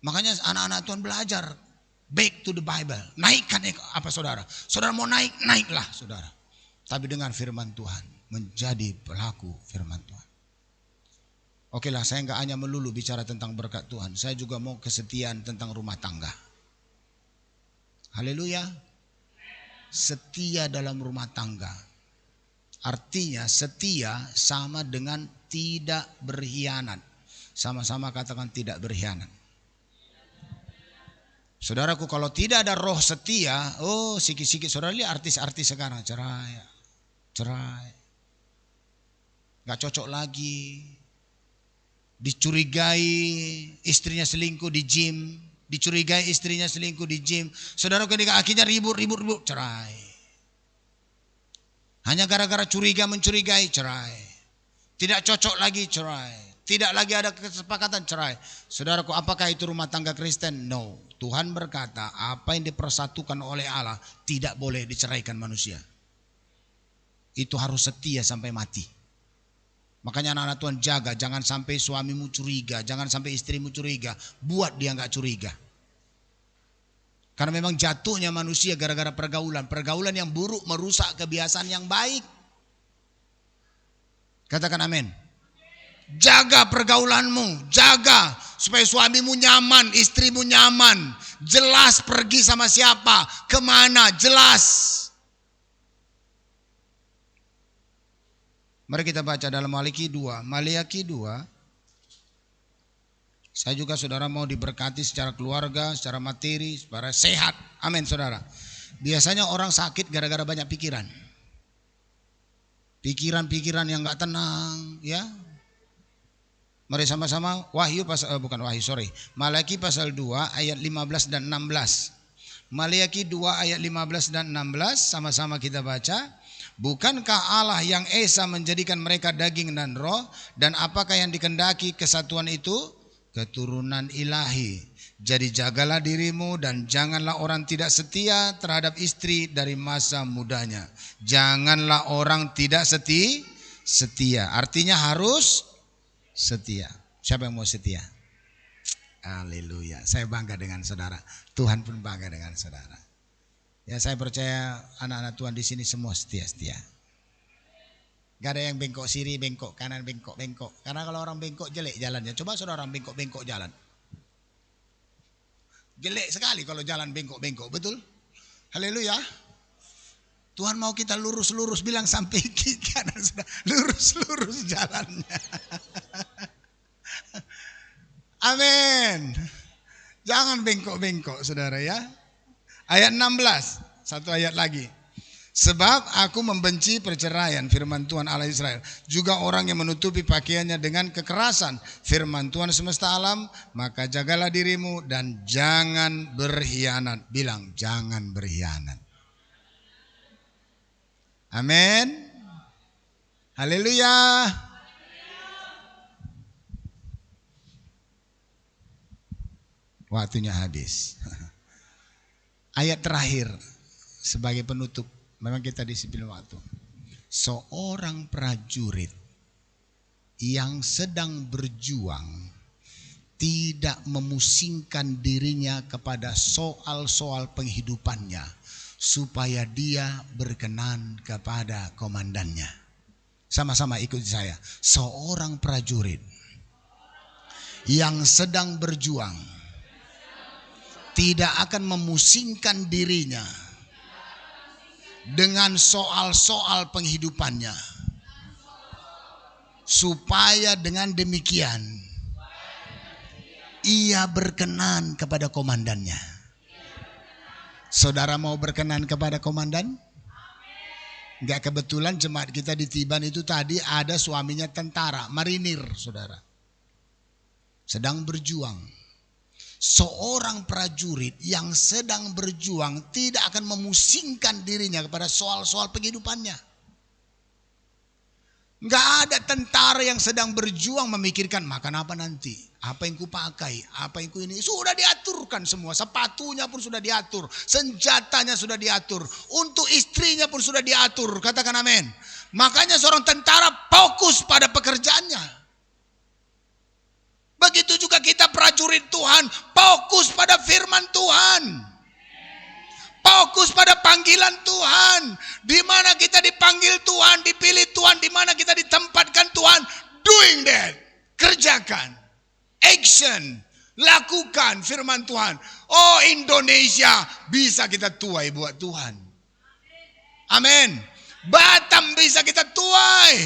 Makanya anak-anak Tuhan belajar back to the Bible. Naikkan apa saudara? Saudara mau naik, naiklah saudara. Tapi dengan firman Tuhan, menjadi pelaku firman Tuhan. Oke lah, saya enggak hanya melulu bicara tentang berkat Tuhan. Saya juga mau kesetiaan tentang rumah tangga. Haleluya. Setia dalam rumah tangga. Artinya setia sama dengan tidak berkhianat. Sama-sama katakan tidak berkhianat. Saudaraku, kalau tidak ada roh setia, sikit-sikit saudara lihat artis-artis sekarang cerai, nggak cocok lagi, dicurigai istrinya selingkuh di gym, dicurigai istrinya selingkuh di gym, saudara, akhirnya ribut, cerai. Hanya gara-gara curiga mencurigai, cerai. Tidak cocok lagi, cerai. Tidak lagi ada kesepakatan, cerai. Saudaraku, apakah itu rumah tangga Kristen? No. Tuhan berkata, apa yang dipersatukan oleh Allah tidak boleh diceraikan manusia. Itu harus setia sampai mati. Makanya anak-anak Tuhan jaga, jangan sampai suamimu curiga, jangan sampai istrimu curiga. Buat dia nggak curiga. Karena memang jatuhnya manusia gara-gara pergaulan. Pergaulan yang buruk merusak kebiasaan yang baik. Katakan amin. Jaga pergaulanmu, jaga supaya suamimu nyaman, istrimu nyaman, jelas pergi sama siapa, kemana, jelas. Mari kita baca dalam Maliaki 2. Saya juga saudara mau diberkati secara keluarga, secara materi, secara sehat. Amin saudara. Biasanya orang sakit gara-gara banyak pikiran. Pikiran-pikiran yang gak tenang, ya. Mari sama-sama Maliaki pasal 2 ayat 15 dan 16. Maliaki 2 ayat 15 dan 16 sama-sama kita baca. Bukankah Allah yang esa menjadikan mereka daging dan roh, dan apakah yang dikehendaki kesatuan itu? Keturunan ilahi. Jadi jagalah dirimu dan janganlah orang tidak setia terhadap istri dari masa mudanya. Janganlah orang tidak setia. Artinya harus setia. Siapa yang mau setia? Haleluya. Saya bangga dengan saudara. Tuhan pun bangga dengan saudara. Ya, saya percaya anak-anak Tuhan di sini semua setia. Gak ada yang bengkok kiri, bengkok kanan, bengkok. Karena kalau orang bengkok jelek jalannya. Coba saudara orang bengkok jalan. Jelek sekali kalau jalan bengkok, betul? Haleluya. Tuhan mau kita lurus-lurus, bilang sampai kiri kanan, lurus-lurus jalannya. Amin. Jangan bengkok-bengkok saudara ya. Ayat 16, satu ayat lagi. Sebab aku membenci perceraian, firman Tuhan Allah Israel. Juga orang yang menutupi pakaiannya dengan kekerasan, firman Tuhan semesta alam. Maka jagalah dirimu dan jangan berkhianat. Bilang jangan berkhianat. Amin. Haleluya. Waktunya habis. Ayat terakhir sebagai penutup. Memang kita disiplin waktu. Seorang prajurit yang sedang berjuang tidak memusingkan dirinya kepada soal-soal penghidupannya, supaya dia berkenan kepada komandannya. Sama-sama ikut saya. Seorang prajurit yang sedang berjuang tidak akan memusingkan dirinya dengan soal-soal penghidupannya, supaya dengan demikian ia berkenan kepada komandannya. Saudara mau berkenan kepada komandan? Enggak kebetulan jemaat kita di Tiban itu tadi ada suaminya tentara, marinir, saudara. Sedang berjuang. Seorang prajurit yang sedang berjuang tidak akan memusingkan dirinya kepada soal-soal kehidupannya. Enggak ada tentara yang sedang berjuang memikirkan makan apa nanti, apa yang kupakai, apa yang ku ini. Sudah diaturkan semua, sepatunya pun sudah diatur, senjatanya sudah diatur, untuk istrinya pun sudah diatur. Katakan amin. Makanya seorang tentara fokus pada pekerjaannya. Begitu juga kita prajurit Tuhan, fokus pada firman Tuhan. Fokus pada panggilan Tuhan. Di mana kita dipanggil Tuhan, dipilih Tuhan, di mana kita ditempatkan Tuhan, doing that. Kerjakan. Action. Lakukan firman Tuhan. Oh, Indonesia bisa kita tuai buat Tuhan. Amin. Batam bisa kita tuai.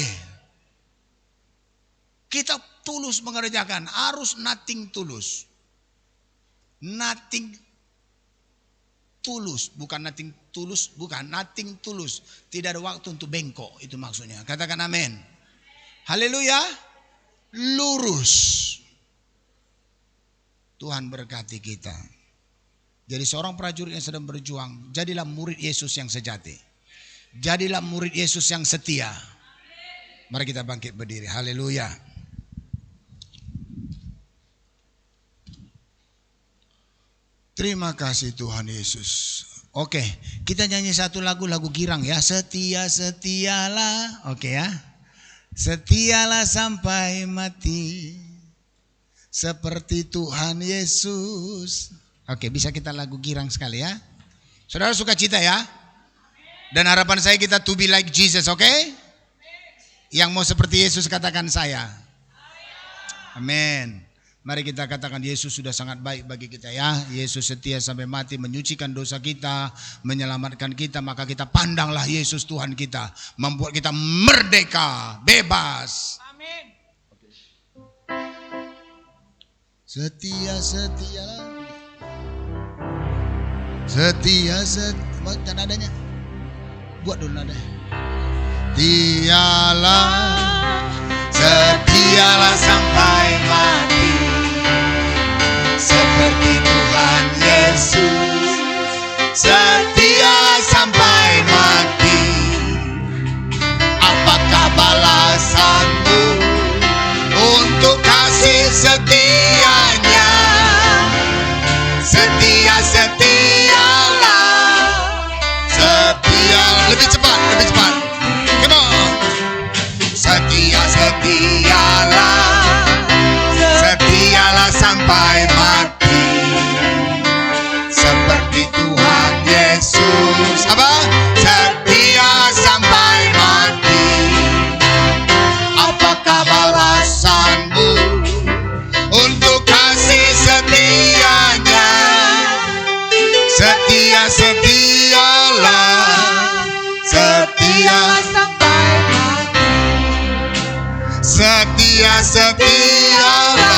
Kita tulus mengerjakan, harus nothing tulus. Nothing tulus, bukan nothing tulus, bukan nothing tulus. Tidak ada waktu untuk bengkok, itu maksudnya. Katakan amin. Haleluya. Lurus. Tuhan berkati kita. Jadi seorang prajurit yang sedang berjuang, jadilah murid Yesus yang sejati. Jadilah murid Yesus yang setia. Mari kita bangkit berdiri. Haleluya. Terima kasih Tuhan Yesus. Oke, kita nyanyi satu lagu girang ya. Setia setialah. Oke ya. Setialah sampai mati. Seperti Tuhan Yesus. Oke, bisa kita lagu girang sekali ya. Saudara suka cita ya. Dan harapan saya kita to be like Jesus, oke? Yang mau seperti Yesus katakan saya. Amin. Mari kita katakan Yesus sudah sangat baik bagi kita ya. Yesus setia sampai mati, menyucikan dosa kita, menyelamatkan kita. Maka kita pandanglah Yesus Tuhan kita, membuat kita merdeka, bebas. Amin. Setia. Buat nadanya. Buat dulu nadanya. Setialah sampai mati. Seperti Tuhan Yesus, setia sampai mati. Apakah balasanmu untuk kasih setianya? Setialah. Setia. Lebih cepat. Come on. Setialah sampai mati. Seperti Tuhan Yesus. Apa? Setia sampai mati. Apakah balasanmu untuk kasih setianya? Setialah. Setia.